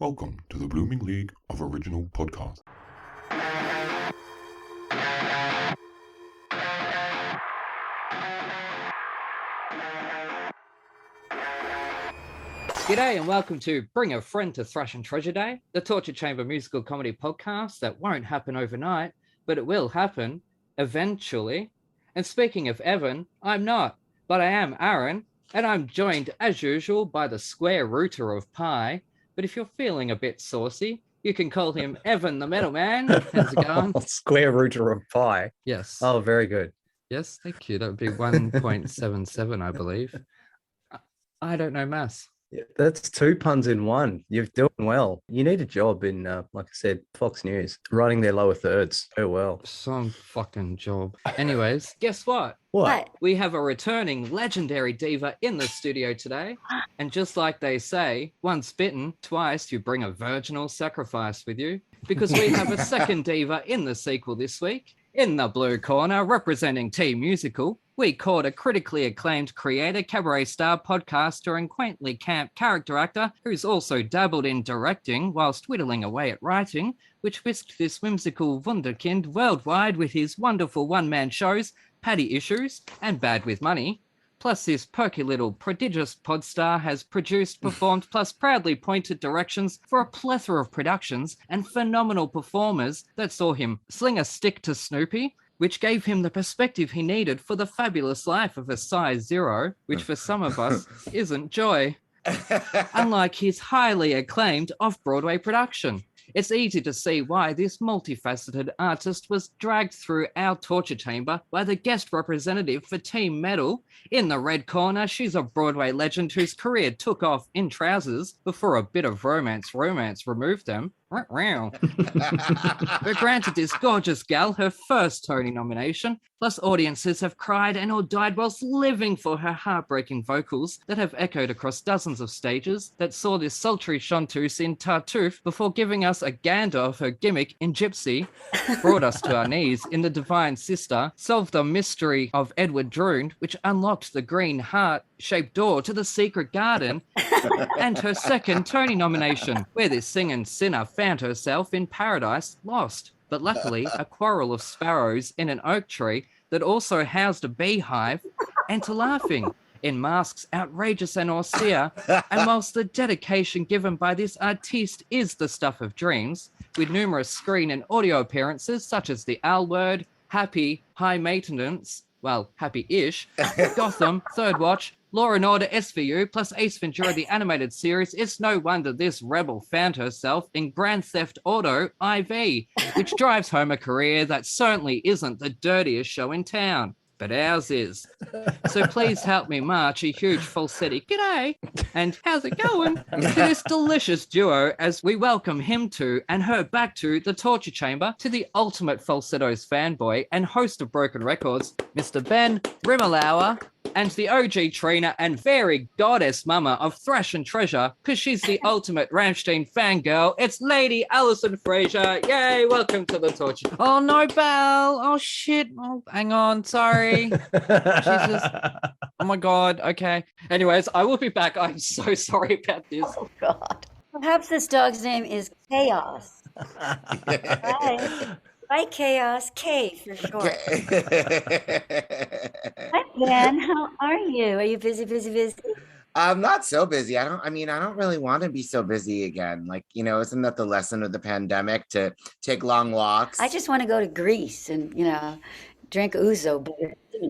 Welcome to the Blooming League of Original Podcast. G'day and welcome to Bring a Friend to Thrush and Treasure Day, the Torture Chamber musical comedy podcast that won't happen overnight, but it will happen eventually. And speaking of Evan, I'm not, but I am Aaron, and I'm joined as usual by the square rooter of pi. But if you're feeling a bit saucy, you can call him Evan the Metal Man. How's it going? Square rooter of pi. Yes. Oh, very good. Yes, thank you. That would be 1.77, I believe. I don't know maths. Yeah, that's two puns in one. You're doing well. You need a job in, like I said, Fox News, writing their lower thirds. Oh, well. Some fucking job. Anyways, guess what? What? We have a returning legendary diva in the studio today. And just like they say, once bitten, twice you bring a virginal sacrifice with you. Because we have a second diva in the sequel this week. In the blue corner, representing Team Musical, we caught a critically acclaimed creator, cabaret star, podcaster, and quaintly camp character actor who's also dabbled in directing whilst whittling away at writing, which whisked this whimsical wunderkind worldwide with his wonderful one-man shows, Paddy Issues, and Bad with Money. Plus, this perky little prodigious podstar has produced, performed, plus proudly pointed directions for a plethora of productions and phenomenal performers that saw him sling a stick to Snoopy, which gave him the perspective he needed for the fabulous life of a size zero, which for some of us isn't joy. Unlike his highly acclaimed off-Broadway production. It's easy to see why this multifaceted artist was dragged through our torture chamber by the guest representative for Team Metal. In the red corner, she's a Broadway legend whose career took off in trousers before a bit of romance removed them. But granted this gorgeous gal her first Tony nomination, plus audiences have cried and or died whilst living for her heartbreaking vocals that have echoed across dozens of stages that saw this sultry chanteuse in Tartuffe before giving us a gander of her gimmick in Gypsy, brought us to our knees in The Divine Sister, solved the mystery of Edward Drood, which unlocked the green heart-shaped door to the secret garden, and her second Tony nomination, where this singing sinner found herself in Paradise Lost. But luckily, a quarrel of sparrows in an oak tree that also housed a beehive, and to laughing in masks outrageous and austere, and whilst the dedication given by this artiste is the stuff of dreams, with numerous screen and audio appearances such as The L Word, Happy, High Maintenance, well, Happy-ish, Gotham, Third Watch, Law and Order SVU, plus Ace Ventura the animated series, it's no wonder this rebel found herself in Grand Theft Auto IV, which drives home a career that certainly isn't the dirtiest show in town. But ours is. So please help me march a huge falsetto g'day and how's it going to this delicious duo as we welcome him to and her back to the torture chamber to the ultimate falsettos fanboy and host of Broken Records, Mr. Ben Rimalower, and the OG Trina and very goddess mama of Thrush and Treasure, because she's the ultimate Rammstein fangirl. It's Lady Alison Fraser. Yay, welcome to the torture. Oh, no, Belle. Oh, shit. Oh, hang on. Sorry. Jesus. Oh, my God. Okay. Anyways, I will be back. I'm so sorry about this. Oh, God. Perhaps this dog's name is Chaos. Right. Hi, Chaos. K for short. Hi, Ben. How are you? Are you busy? I'm not so busy. I don't really want to be so busy again. Like, isn't that the lesson of the pandemic, to take long walks? I just want to go to Greece and, drink ouzo.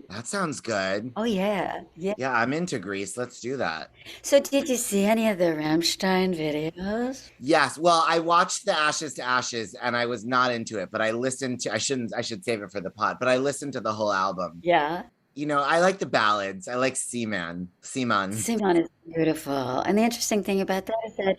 That sounds good. Oh, yeah. Yeah, I'm into Greece. Let's do that. So did you see any of the Rammstein videos? Yes. Well, I watched the Ashes to Ashes and I was not into it, but I should save it for the pod, but I listened to the whole album. Yeah. I like the ballads. I like Simon. Simon is beautiful. And the interesting thing about that is that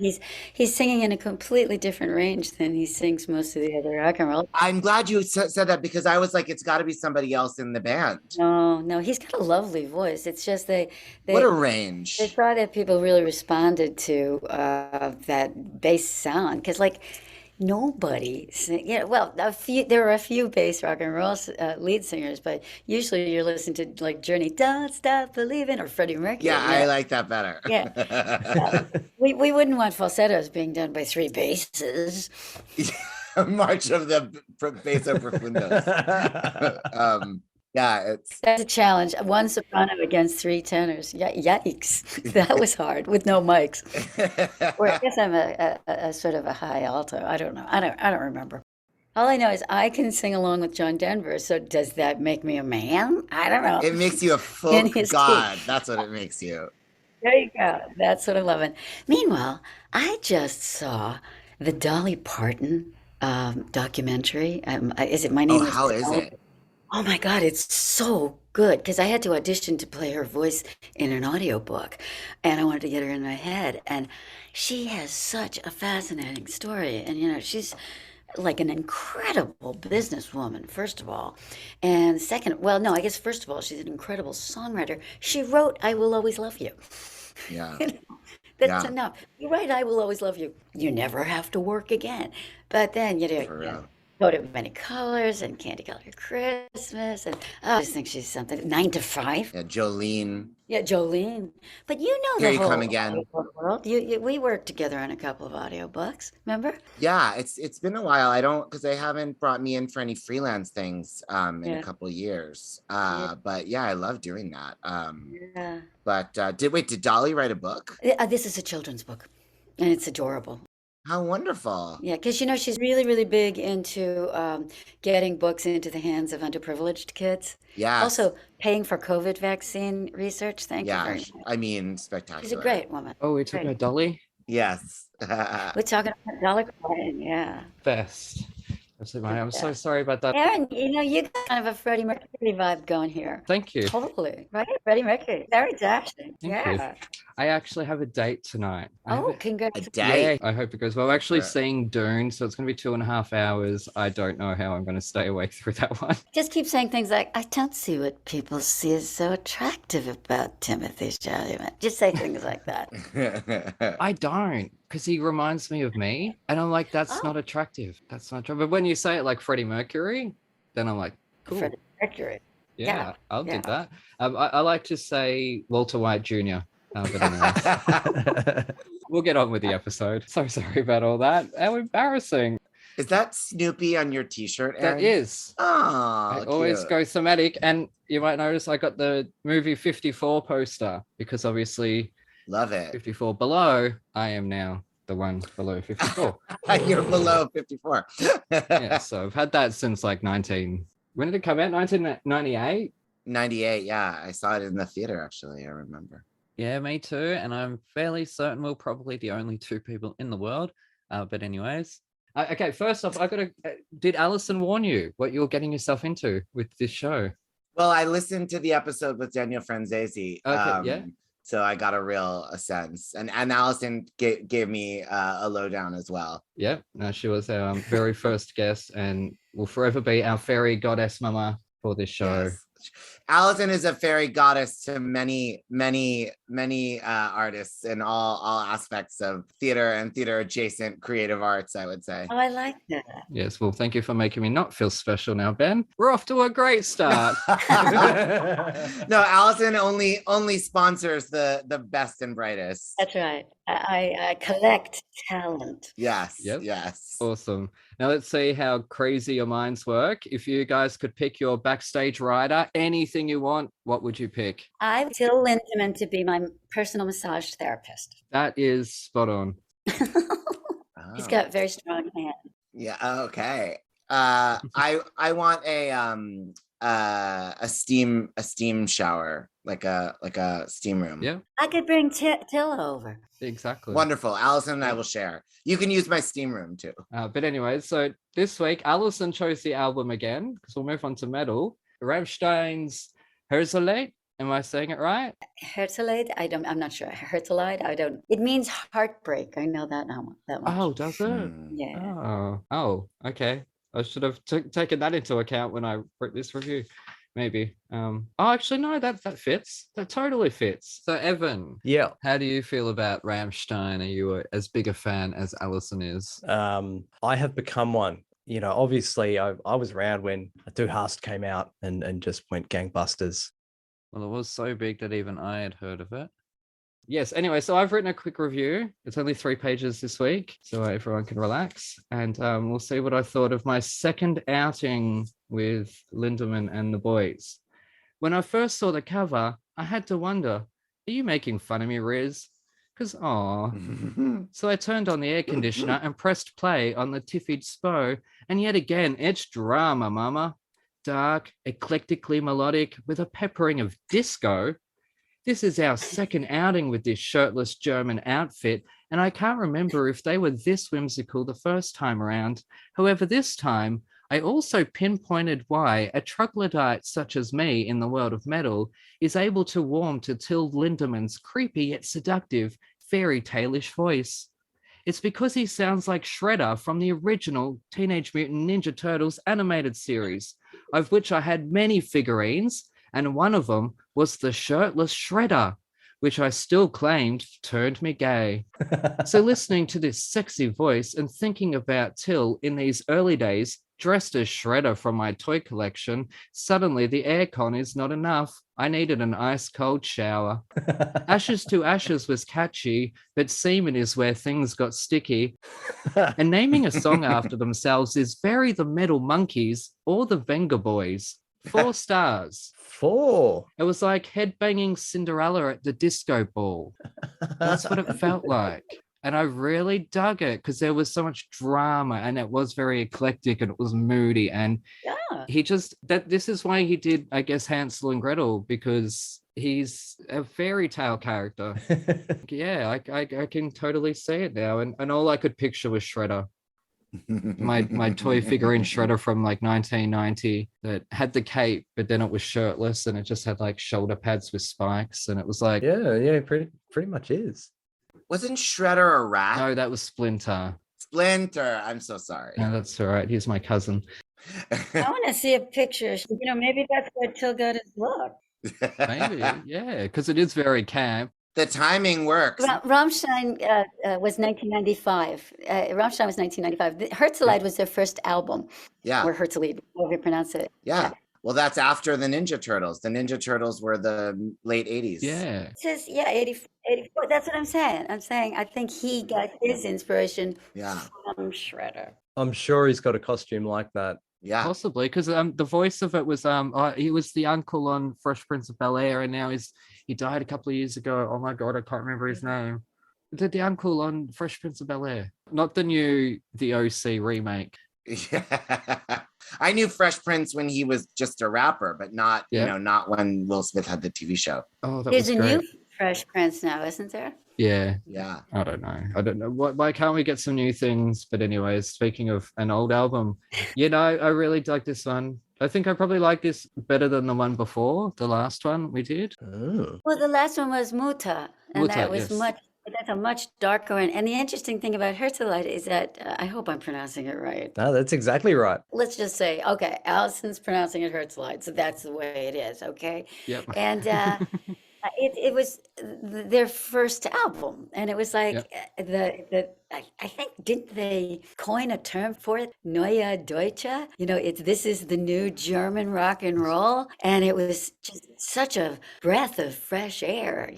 he's singing in a completely different range than he sings most of the other rock and roll. I'm glad you said that because I was like, it's got to be somebody else in the band. No, he's got a lovely voice. It's just what a range. They thought that people really responded to that bass sound because, like, nobody sing. Yeah, well, there are a few bass rock and roll lead singers, but usually you're listening to like Journey, "Don't Stop Believing," or Freddie Mercury. Yeah, I like that better. Yeah. We wouldn't want falsettos being done by three basses. March of the Basso Profundos. Yeah, That's a challenge. One soprano against three tenors. Yikes. That was hard with no mics. Or I guess I'm a sort of a high alto. I don't know. I don't remember. All I know is I can sing along with John Denver. So does that make me a man? I don't know. it makes you a folk god. That's what it makes you. There you go. That's what I'm loving. Meanwhile, I just saw the Dolly Parton documentary. Is it My Name Oh, is how is Dolly? it? Oh my God, it's so good because I had to audition to play her voice in an audiobook and I wanted to get her in my head. And she has such a fascinating story. And, you know, she's like an incredible businesswoman, first of all. And second, well, no, I guess first of all, she's an incredible songwriter. She wrote I Will Always Love You. Yeah. You know, that's Yeah. enough. You write I Will Always Love You. You never have to work again. But then, you know, For real. Coat of Many Colors and Candy Colored Christmas. And I just think she's something. 9 to 5. Yeah, Jolene. Yeah, Jolene. But you know Here the You whole Come Again. audiobook world. We worked together on a couple of audiobooks. Remember? Yeah, it's been a while. I don't because they haven't brought me in for any freelance things in Yeah. a couple of years. Yeah. But yeah, I love doing that. Yeah. But did Dolly write a book? This is a children's book, and it's adorable. How wonderful. Yeah, because you know she's really, really big into getting books into the hands of underprivileged kids. Yes. Also, paying for COVID vaccine research. Thank you Yeah, very much. I mean, spectacular. She's a great woman. Oh, we took Great. a Dolly? Yes. We're talking about Dolly Parton, yeah. Best. Absolutely, mate. I'm so sorry about that. Aaron, you know, you got kind of a Freddie Mercury vibe going here. Thank you. Totally, right? Freddie Mercury, very dashing. Thank you. Yeah. I actually have a date tonight. I have Oh, a- A congratulations. date. Yeah, I hope it goes well. We're actually Right. seeing Dune, so it's going to be 2.5 hours. I don't know how I'm going to stay awake through that one. Just keep saying things like, I don't see what people see as so attractive about Timothy Chalamet. Just say things like that. I don't, because he reminds me of me, and I'm like, that's Oh. not attractive. That's not true. But when you say it like Freddie Mercury, then I'm like, cool. Freddie Mercury. Yeah, yeah, I'll yeah. do that. I like to say Walter White Jr. But anyways, we'll get on with the episode. So sorry about all that. How embarrassing. Is that Snoopy on your t-shirt, Aaron? That is. Oh, I always cute. go thematic. And you might notice I got the movie 54 poster because obviously Love it. 54 below, I am now the one below 54. You're below 54. Yeah, so I've had that since like when did it come out? 1998? 98, yeah. I saw it in the theater, actually. I remember. Yeah, me too. And I'm fairly certain we're probably the only two people in the world. But anyways, okay, first off, did Alison warn you what you're getting yourself into with this show? Well, I listened to the episode with Daniel Franzese. Okay, yeah. So I got a sense. And Allison gave me a lowdown as well. Yeah, no, she was our very first guest and will forever be our fairy goddess mama for this show. Yes. Allison is a fairy goddess to many artists in all aspects of theater and theater adjacent creative arts, I would say. Oh, I like that. Yes, well, thank you for making me not feel special now, Ben. We're off to a great start. No, Allison only sponsors the best and brightest. That's right. I collect talent. Yes. Yep. Yes. Awesome. Now let's see how crazy your minds work. If you guys could pick your backstage rider, anything you want, what would you pick? I would Till Lindemann to be my personal massage therapist. That is spot on. He's Oh. got very strong hands. Yeah. Okay. I want a steam shower, like a steam room. Yeah, I could bring Till over. exactly. Wonderful. Allison and I will share. You can use my steam room too. But anyways, so this week, Alison chose the album again, because we'll move on to metal. Rammstein's Herzeleid. Am I saying it right? Herzeleid? I'm not sure. Herzeleid? I don't. It means heartbreak. I know that now. That much. Oh, does it? Hmm. Yeah. Oh, okay. I should have taken that into account when I wrote this review. maybe. Actually, no, that fits. That totally fits. So, Evan, Yeah. how do you feel about Rammstein? Are you as big a fan as Alison is? I have become one. You know, obviously, I was around when Du Hast came out and just went gangbusters. Well, it was so big that even I had heard of it. Yes, anyway, so I've written a quick review. It's only 3 pages this week, so everyone can relax. And we'll see what I thought of my second outing with Lindemann and the boys. When I first saw the cover, I had to wonder, are you making fun of me, Riz? Because, aw. So I turned on the air conditioner and pressed play on the Tiffied Spo, and yet again, it's drama, mama. Dark, eclectically melodic, with a peppering of disco. This is our second outing with this shirtless German outfit, and I can't remember if they were this whimsical the first time around. However, this time, I also pinpointed why a troglodyte such as me in the world of metal is able to warm to Till Lindemann's creepy yet seductive fairy tale-ish voice. It's because he sounds like Shredder from the original Teenage Mutant Ninja Turtles animated series, of which I had many figurines, and one of them was the shirtless Shredder, which I still claimed turned me gay. So listening to this sexy voice and thinking about Till in these early days, dressed as Shredder from my toy collection, suddenly the aircon is not enough. I needed an ice-cold shower. Ashes to Ashes was catchy, but semen is where things got sticky. And naming a song after themselves is very the Metal Monkeys or the Venga Boys. 4 stars. 4. It was like headbanging Cinderella at the disco ball. That's what it felt like. And I really dug it because there was so much drama and it was very eclectic and it was moody. And Yeah. this is why he did, I guess, Hansel and Gretel, because he's a fairy tale character. Yeah, I can totally see it now. And all I could picture was Shredder. My toy figurine Shredder from like 1990 that had the cape, but then it was shirtless and it just had like shoulder pads with spikes, and it was like, yeah, pretty much is. Wasn't Shredder a rat? no, that was Splinter. Splinter. I'm so sorry. No, that's all right. He's my cousin. I want to see a picture. Maybe that's where Till got his look. Maybe, yeah, because it is very camp. The timing works. Rammstein was 1995. Rammstein was 1995. Herzeleid was their first album. Yeah. Or Herzeleid, however you pronounce it. Yeah. Well, that's after the Ninja Turtles. The Ninja Turtles were the late 80s. Yeah. It says, 84. That's what I'm saying. I think he got his inspiration from Shredder. I'm sure he's got a costume like that. Yeah. Possibly, because the voice of it was he was the uncle on Fresh Prince of Bel-Air, and now he died a couple of years ago. Oh my god, I can't remember his name. The uncle on Fresh Prince of Bel-Air, not the OC remake. Yeah. I knew Fresh Prince when he was just a rapper, but not not when Will Smith had the TV show. Oh, There's a new Fresh Prince now, isn't there? Yeah. I don't know. Why can't we get some new things? But anyways, speaking of an old album, I really like this one. I think I probably like this better than the one before, the last one we did. Oh. Well, the last one was Muta, and that was yes. that's a much darker one. And the interesting thing about Herzeleid is that I hope I'm pronouncing it right. No, that's exactly right. Let's just say, okay, Alison's pronouncing it Herzeleid, so that's the way it is, okay? Yep. And it was their first album, and it was like I think, didn't they coin a term for it? Neue Deutsche. This is the new German rock and roll, and it was just such a breath of fresh air,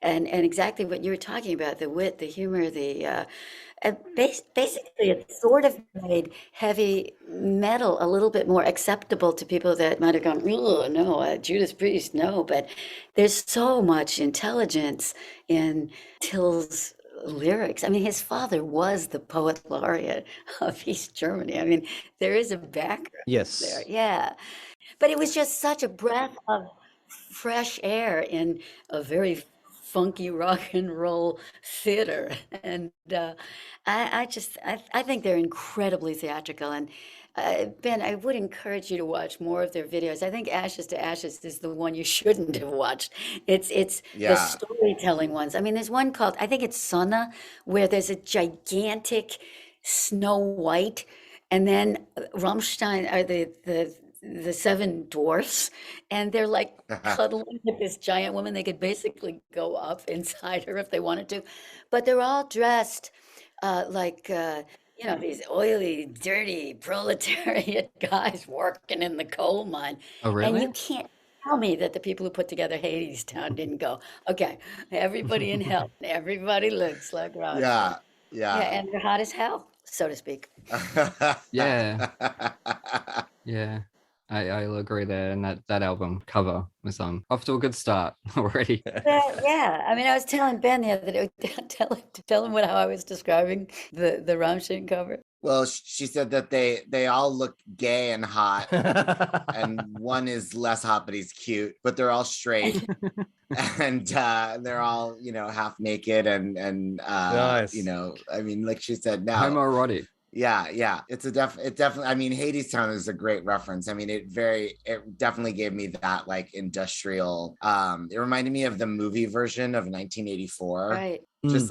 and exactly what you were talking about, the wit, the humor, basically it sort of made heavy metal a little bit more acceptable to people that might have gone, oh, no, Judas Priest, no. But there's so much intelligence in Till's lyrics. I mean, his father was the poet laureate of East Germany. I mean, there is a background there. Yeah. But it was just such a breath of fresh air in a very funky rock and roll theater. And I think they're incredibly theatrical. And Ben, I would encourage you to watch more of their videos. I think Ashes to Ashes is the one you shouldn't have watched. It's the storytelling ones. I mean, there's one called, I think it's Sonna, where there's a gigantic Snow White, and then Rammstein, or the seven dwarfs, and they're like cuddling with this giant woman. They could basically go up inside her if they wanted to, but they're all dressed like these oily, dirty proletariat guys working in the coal mine. Oh, And really? you can't tell me that the people who put together Hades Town didn't go, okay, everybody in hell, everybody looks like Rammstein. Yeah, Yeah, and they're hot as hell, so to speak. Yeah. Yeah. I'll agree there. And that album cover was off to a good start already. Yeah. I mean, I was telling Ben the other day, tell him how I was describing the Rammstein cover. Well, she said that they all look gay and hot, and one is less hot, but he's cute. But they're all straight, and they're all half naked, and Nice. I mean, like she said, now Homoerotic. Yeah. It definitely. I mean, Hades Town is a great reference. I mean, it definitely gave me that like industrial. It reminded me of the movie version of 1984. Right.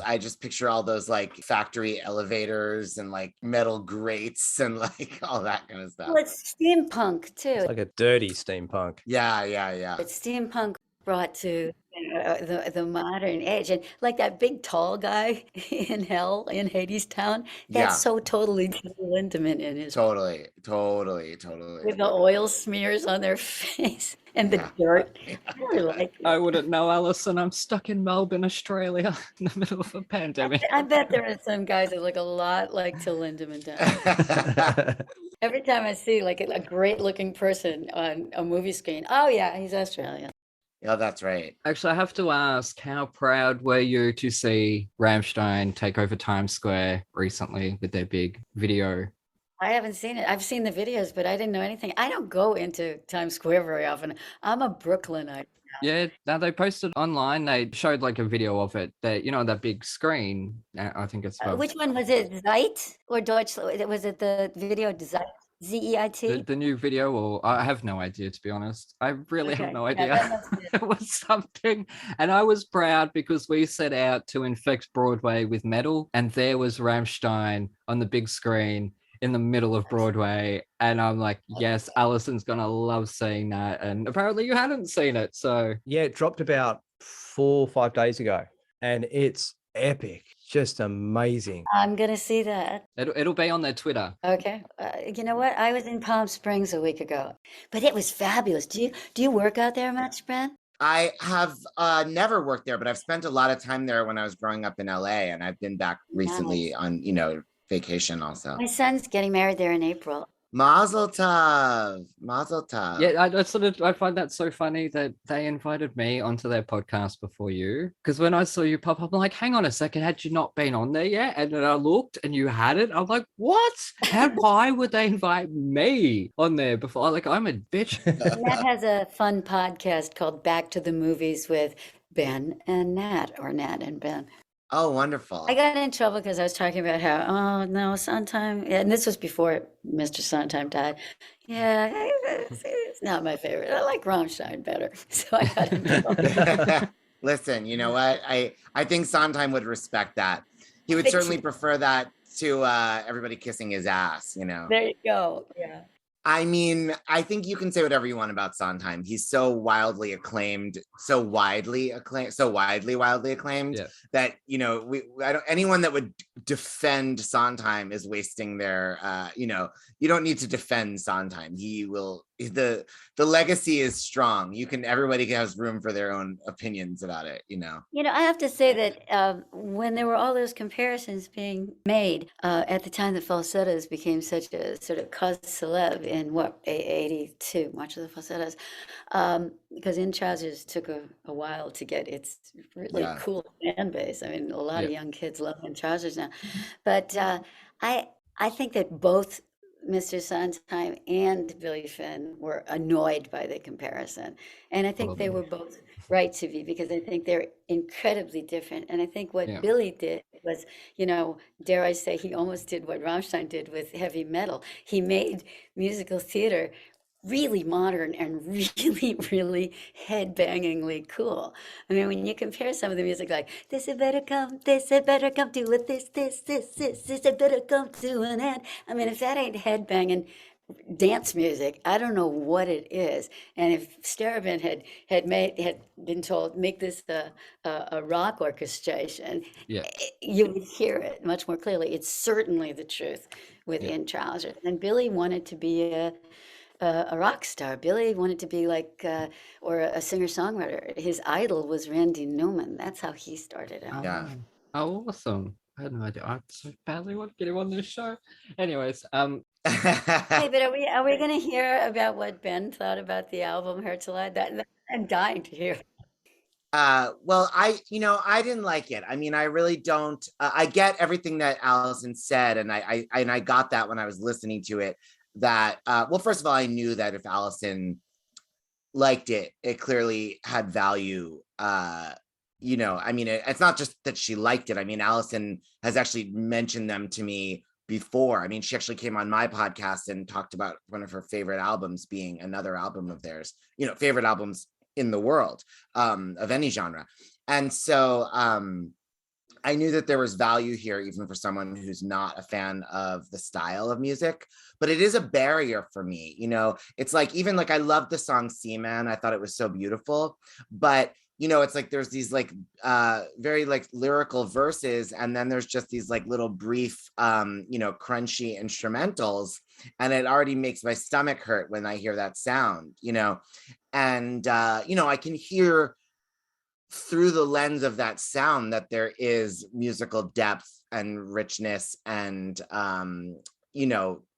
I just picture all those like factory elevators and like metal grates and like all that kind of stuff. Well, it's steampunk too. It's like a dirty steampunk. Yeah. It's steampunk brought to the modern age, and like that big tall guy in hell in Hades Town, that's so totally Till Lindemann in his Totally. with the oil smears on their face and the dirt. I really like it. I wouldn't know, Alison. I'm stuck in Melbourne, Australia, in the middle of a pandemic. I bet there are some guys that look a lot like Till Lindemann does. Every time I see like a great looking person on a movie screen, oh yeah, he's Australian. Yeah, that's right. Actually, I have to ask, how proud were you to see Rammstein take over Times Square recently with their big video? I haven't seen it. I've seen the videos, but I didn't know anything. I don't go into Times Square very often. I'm a Brooklynite. Yeah, now they posted online. They showed like a video of it. That that big screen. I think it's Which one was it? Zeit or Deutsch? Was it the video Zeit? Z-E-I-T? the new video, or I have no idea, to be honest. I really have no Yeah, idea. that must be it. It was something, and I was proud because we set out to infect Broadway with metal, and there was Rammstein on the big screen in the middle of Broadway, and I'm like, yes, Alison's gonna love seeing that, and apparently you hadn't seen it, so Yeah, it dropped about 4 or 5 days ago, and it's epic, just amazing. I'm gonna see that. it'll be on their Twitter. Okay. You know what? I was in Palm Springs a week ago, but it was fabulous. Do you work out there much, Brent? I have never worked there, but I've spent a lot of time there when I was growing up in LA, and I've been back recently on vacation also. My son's getting married there in April. Mazel tov. Yeah, I find that so funny that they invited me onto their podcast before you. Because when I saw you pop up, I'm like, hang on a second, had you not been on there yet? And then I looked and you had it. I'm like, what? Why would they invite me on there before? Like, I'm a bitch. Nat has a fun podcast called Back to the Movies with Ben and Nat, or Nat and Ben. Oh, wonderful. I got in trouble because I was talking about how, oh no, Sondheim, and this was before Mr. Sondheim died. Yeah, it's not my favorite. I like Rammstein better. So I got in trouble. Listen, you know what? I think Sondheim would respect that. He would certainly prefer that to everybody kissing his ass, There you go. Yeah. I mean, I think you can say whatever you want about Sondheim. He's so wildly acclaimed, so widely acclaimed that anyone that would defend Sondheim is wasting their. You don't need to defend Sondheim. He will. The legacy is strong. Everybody has room for their own opinions about it. I have to say that when there were all those comparisons being made at the time that Falsettos became such a sort of cause celeb in 82, much of the Falsettos, because In Trousers took a while to get its really cool fan base. I mean, a lot of young kids love In Trousers now, but I think that both Mr. Sondheim and Billy Finn were annoyed by the comparison. And I think they were both right to be, because I think they're incredibly different. And I think what Billy did was, dare I say, he almost did what Rammstein did with heavy metal. He made musical theater really modern and really, really head-bangingly cool. I mean, when you compare some of the music, like, this had better come to it, this had better come to an end. I mean, if that ain't head-banging, dance music. I don't know what it is. And if Starobin had been told make this a rock orchestration, Yeah. you would hear it much more clearly. It's certainly the truth within Trousers. And Billy wanted to be a rock star. Billy wanted to be like or a singer-songwriter. His idol was Randy Newman. That's how he started out. Yeah. Oh, awesome. I had no idea. I so badly want to get him on this show. Anyways, Hey, but are we going to hear about what Ben thought about the album Herzeleid? That I'm dying to hear. Well, I didn't like it. I mean, I really don't. I get everything that Alison said, and I got that when I was listening to it. That well, first of all, I knew that if Alison liked it, it clearly had value. I mean, it's not just that she liked it. I mean, Alison has actually mentioned them to me before. I mean, she actually came on my podcast and talked about one of her favorite albums being another album of theirs, favorite albums in the world, of any genre. And so I knew that there was value here, even for someone who's not a fan of the style of music, but it is a barrier for me. It's like, even like, I loved the song Seaman. I thought it was so beautiful, but it's like, there's these like very like lyrical verses, and then there's just these like little brief, crunchy instrumentals. And it already makes my stomach hurt when I hear that sound, and, I can hear through the lens of that sound that there is musical depth and richness and,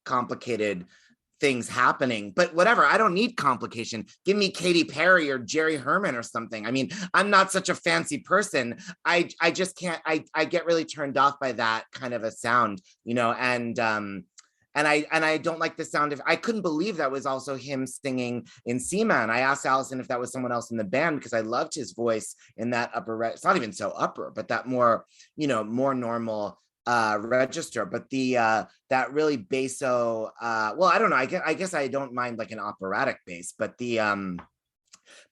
complicated things happening, but whatever. I don't need complication. Give me Katy Perry or Jerry Herman or something. I mean, I'm not such a fancy person. I just can't, I get really turned off by that kind of a sound, and I don't like the sound of, I couldn't believe that was also him singing in Seaman. I asked Alison if that was someone else in the band, because I loved his voice in that upper, it's not even so upper, but that more, more normal register. But the that really basso, well, I don't know, I guess I don't mind like an operatic bass, but the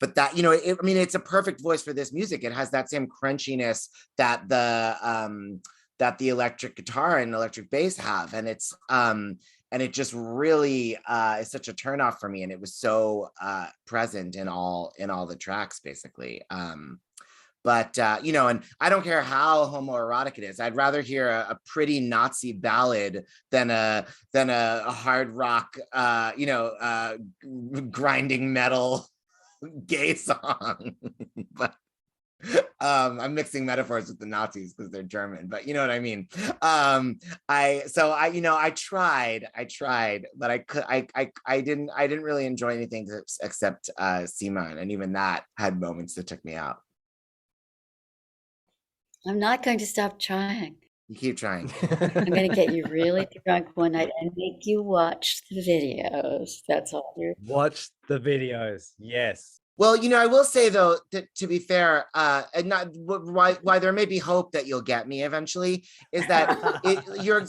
but that, I mean, it's a perfect voice for this music. It has that same crunchiness that the electric guitar and electric bass have, and it's and it just really is such a turnoff for me, and it was so present in all the tracks, basically. But and I don't care how homoerotic it is. I'd rather hear a pretty Nazi ballad than a hard rock, grinding metal gay song. But I'm mixing metaphors with the Nazis because they're German, but you know what I mean. I tried, but I didn't really enjoy anything except Seaman, and even that had moments that took me out. I'm not going to stop trying. You keep trying. I'm going to get you really drunk one night and make you watch the videos. That's all. Watch the videos. Yes. Well, I will say though, to be fair, and not why there may be hope that you'll get me eventually, is that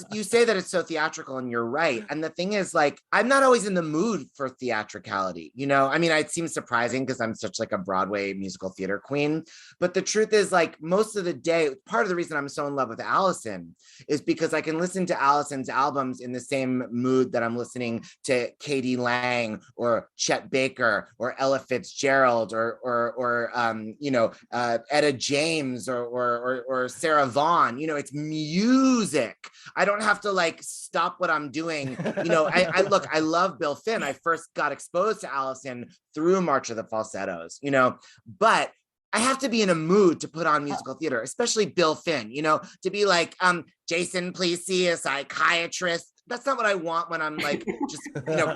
you say that it's so theatrical, and you're right. And the thing is, like, I'm not always in the mood for theatricality. I mean, it seems surprising because I'm such like a Broadway musical theater queen. But the truth is, like, most of the day, part of the reason I'm so in love with Alison is because I can listen to Alison's albums in the same mood that I'm listening to Katie Lang or Chet Baker or Ella Fitzgerald or Etta James or Sarah Vaughan. It's music. I don't have to like stop what I'm doing. I love Bill Finn. I first got exposed to Alison through March of the Falsettos, but I have to be in a mood to put on musical theater, especially Bill Finn, to be like, Jason, please see a psychiatrist. That's not what I want when I'm like just,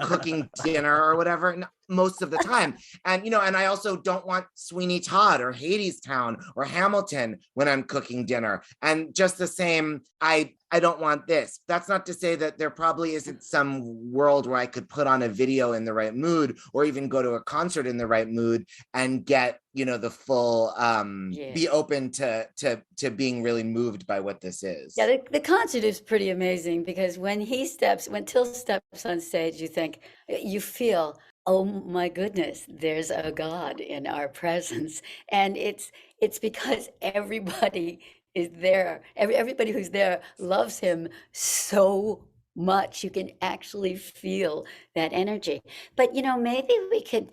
cooking dinner or whatever most of the time. And, and I also don't want Sweeney Todd or Hadestown or Hamilton when I'm cooking dinner. And just the same, I don't want this. That's not to say that there probably isn't some world where I could put on a video in the right mood, or even go to a concert in the right mood and get, the full, be open to being really moved by what this is. Yeah, the concert is pretty amazing, because when Till steps on stage, you feel, oh my goodness, there's a God in our presence. And it's because everybody is there. Everybody who's there loves him so much. You can actually feel that energy. But, maybe we could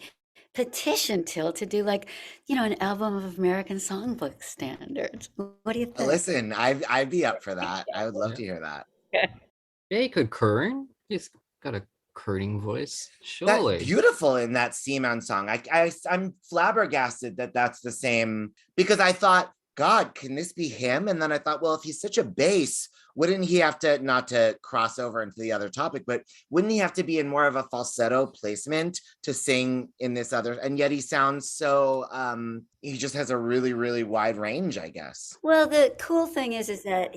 petition Till to do like, an album of American songbook standards. What do you think? Listen, I'd be up for that. I would love Yeah. to hear that. Yeah, he could croon. He's got a crooning voice, That's surely. beautiful in that Seaman song. I'm flabbergasted that that's the same, because I thought, God, can this be him? And then I thought, well, if he's such a bass, wouldn't he have to, not to cross over into the other topic, but wouldn't he have to be in more of a falsetto placement to sing in this other? And yet he sounds so, he just has a really, really wide range, I guess. Well, the cool thing is that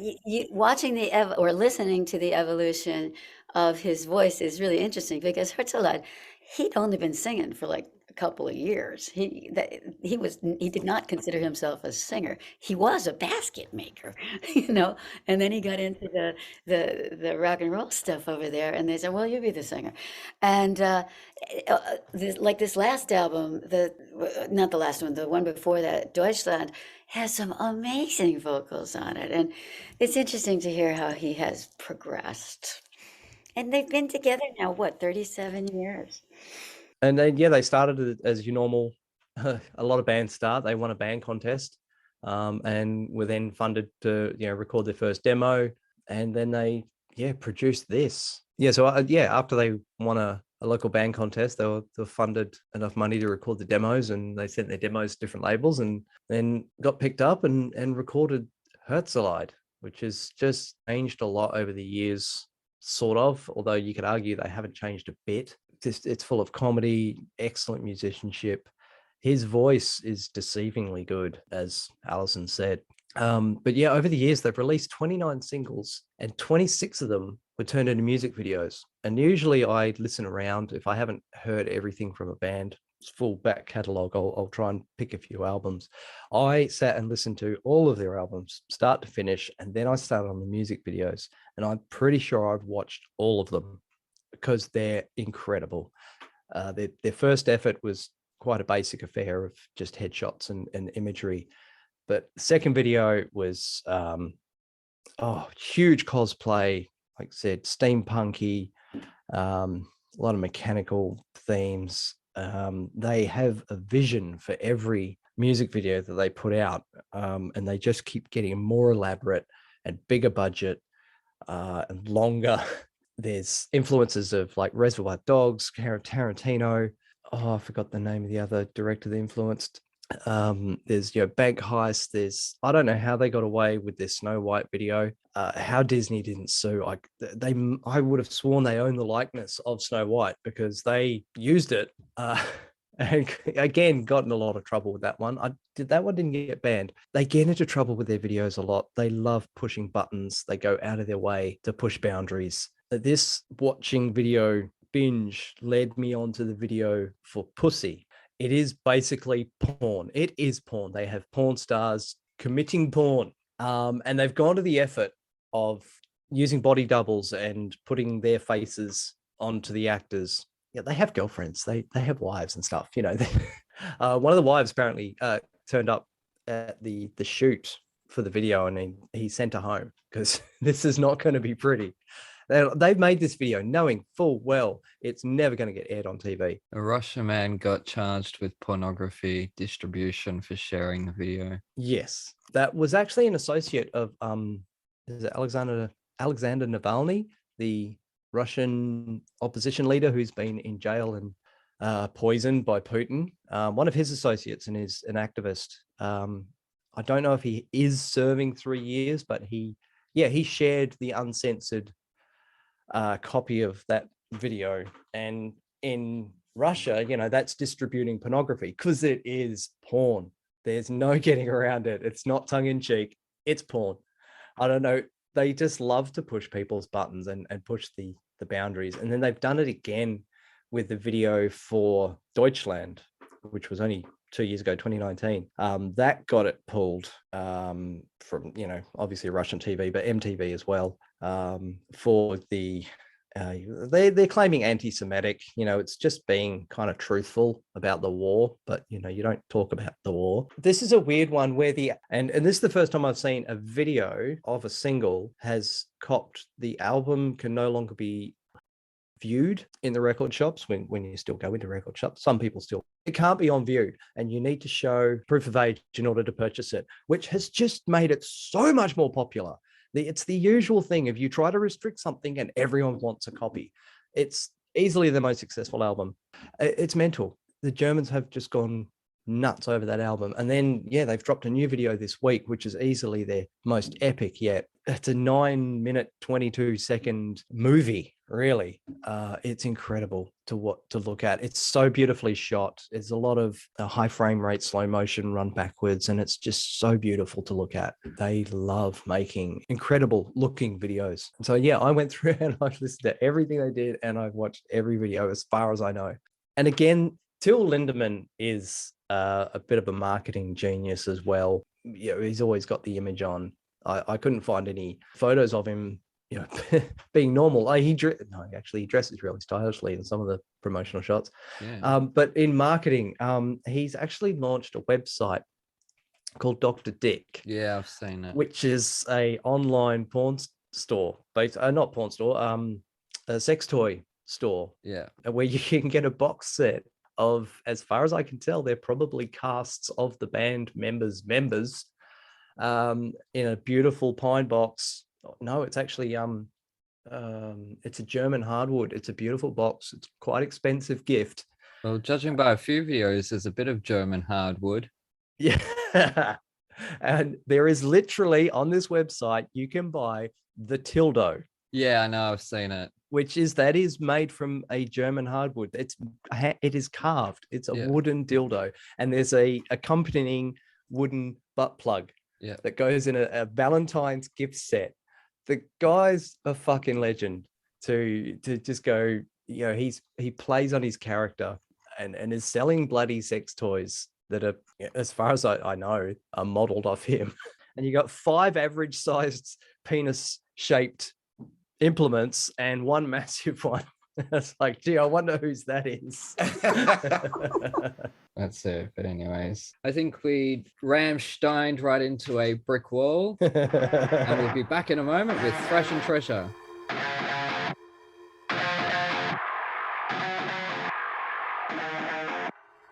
watching or listening to the evolution of his voice is really interesting, because Herzeleid, he'd only been singing for like a couple of years. He did not consider himself a singer. He was a basket maker, and then he got into the rock and roll stuff over there, and they said, "Well, you be the singer." And this last album, not the last one, the one before that, Deutschland, has some amazing vocals on it. And it's interesting to hear how he has progressed. And they've been together now, 37 years? And then, they started it as your normal, a lot of bands start. They won a band contest, and were then funded to, record their first demo. And then they, produced this. So after they won a local band contest, they were funded enough money to record the demos, and they sent their demos to different labels, and then got picked up and recorded Herzeleid, which has just changed a lot over the years, sort of, although you could argue they haven't changed a bit. It's full of comedy, excellent musicianship. His voice is deceivingly good, as Alison said. But over the years, they've released 29 singles, and 26 of them were turned into music videos. And usually I listen around. If I haven't heard everything from a band's full back catalogue, I'll try and pick a few albums. I sat and listened to all of their albums, start to finish, and then I started on the music videos. And I'm pretty sure I've watched all of them, because they're incredible. Their first effort was quite a basic affair of just headshots and imagery. But the second video was huge cosplay, like I said, steampunky, a lot of mechanical themes. They have a vision for every music video that they put out, and they just keep getting more elaborate and bigger budget and longer. There's influences of like Reservoir Dogs, Tarantino. I forgot the name of the other director that influenced. There's bank heist. I don't know how they got away with their Snow White video. How Disney didn't sue. I would have sworn they own the likeness of Snow White, because they used it. And again, got in a lot of trouble with that one. That one didn't get banned. They get into trouble with their videos a lot. They love pushing buttons. They go out of their way to push boundaries. This watching video binge led me onto the video for Pussy. It is basically porn. It is porn. They have porn stars committing porn. And they've gone to the effort of using body doubles and putting their faces onto the actors. They have girlfriends. They have wives and stuff. One of the wives apparently turned up at the shoot for the video, and he sent her home, because this is not going to be pretty. They've made this video knowing full well it's never going to get aired on TV. A Russian man got charged with pornography distribution for sharing the video. Yes, that was actually an associate of is it Alexander Navalny, the Russian opposition leader who's been in jail and poisoned by Putin. One of his associates, and is an activist. I don't know if he is serving 3 years, but he shared the uncensored copy of that video. And in Russia, that's distributing pornography, because it is porn. There's no getting around it. It's not tongue-in-cheek. It's porn. I don't know. They just love to push people's buttons and push the boundaries. And then they've done it again with the video for Deutschland, which was only 2 years ago, 2019. That got it pulled from, obviously Russian TV, but MTV as well, for the they're claiming anti-Semitic. It's just being kind of truthful about the war, but you don't talk about the war. This is a weird one where and this is the first time I've seen a video of a single has copped the album can no longer be viewed in the record shops when you still go into record shops. Some people still, it can't be on view, and you need to show proof of age in order to purchase it, which has just made it so much more popular. It's the usual thing. If you try to restrict something and everyone wants a copy, it's easily the most successful album. It's mental. The Germans have just gone nuts over that album. And then, they've dropped a new video this week, which is easily their most epic yet. It's a 9-minute, 22-second movie, really. It's incredible to look at. It's so beautifully shot. There's a lot of high frame rate, slow motion, run backwards, and it's just so beautiful to look at. They love making incredible looking videos. So I went through and I've listened to everything they did, and I've watched every video as far as I know. And again, Till Lindemann is a bit of a marketing genius as well. He's always got the image on. I couldn't find any photos of him, being normal. He dresses really stylishly in some of the promotional shots. Yeah. But in marketing, he's actually launched a website called Dr. Dick. Yeah, I've seen it. Which is a online porn store, not porn store, a sex toy store. Yeah, where you can get a box set of, as far as I can tell, they're probably casts of the band members in a beautiful pine box. No, it's actually it's a German hardwood. It's a beautiful box. It's quite expensive gift. Well, judging by a few videos, there's a bit of German hardwood. Yeah. And there is literally on this website, you can buy the dildo. Yeah, I know, I've seen it. That is made from a German hardwood. It is carved. It's a wooden dildo, and there's a accompanying wooden butt plug that goes in a Valentine's gift set. The guy's a fucking legend to just go. He plays on his character and is selling bloody sex toys that are, as far as I know, are modeled off him. And you got 5 average sized penis shaped implements and 1 massive one. It's like, gee, I wonder whose that is. That's it. But anyways, I think we Rammsteined right into a brick wall. And we'll be back in a moment with Thrash and Treasure.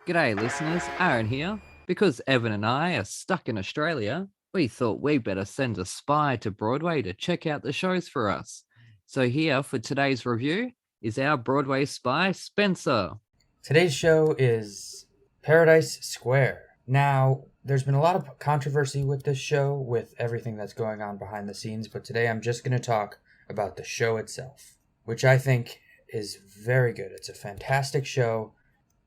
G'day listeners, Aaron here. Because Evan and I are stuck in Australia, we thought we'd better send a spy to Broadway to check out the shows for us. So here for today's review is our Broadway spy, Spencer. Today's show is Paradise Square. Now, there's been a lot of controversy with this show, with everything that's going on behind the scenes, but today I'm just going to talk about the show itself, which I think is very good. It's a fantastic show.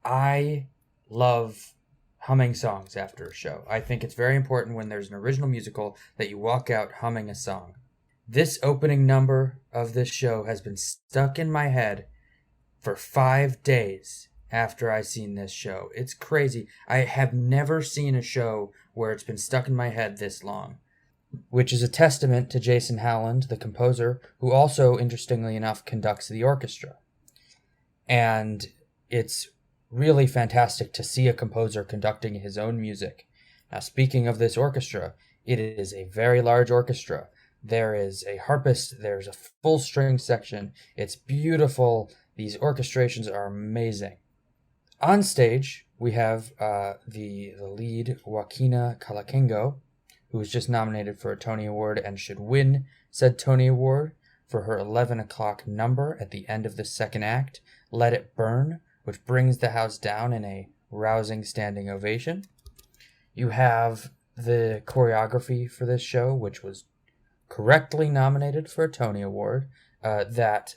I love humming songs after a show. I think it's very important when there's an original musical that you walk out humming a song. This opening number of this show has been stuck in my head for 5 days after I seen this show. It's crazy. I have never seen a show where it's been stuck in my head this long, which is a testament to Jason Howland, the composer, who also, interestingly enough, conducts the orchestra. And it's really fantastic to see a composer conducting his own music. Now, speaking of this orchestra, it is a very large orchestra. There is a harpist, there's a full string section. It's beautiful. These orchestrations are amazing. On stage, we have the lead, Joaquina Calaquingo, who was just nominated for a Tony Award and should win said Tony Award for her 11 o'clock number at the end of the second act, Let It Burn, which brings the house down in a rousing standing ovation. You have the choreography for this show, which was correctly nominated for a Tony Award, that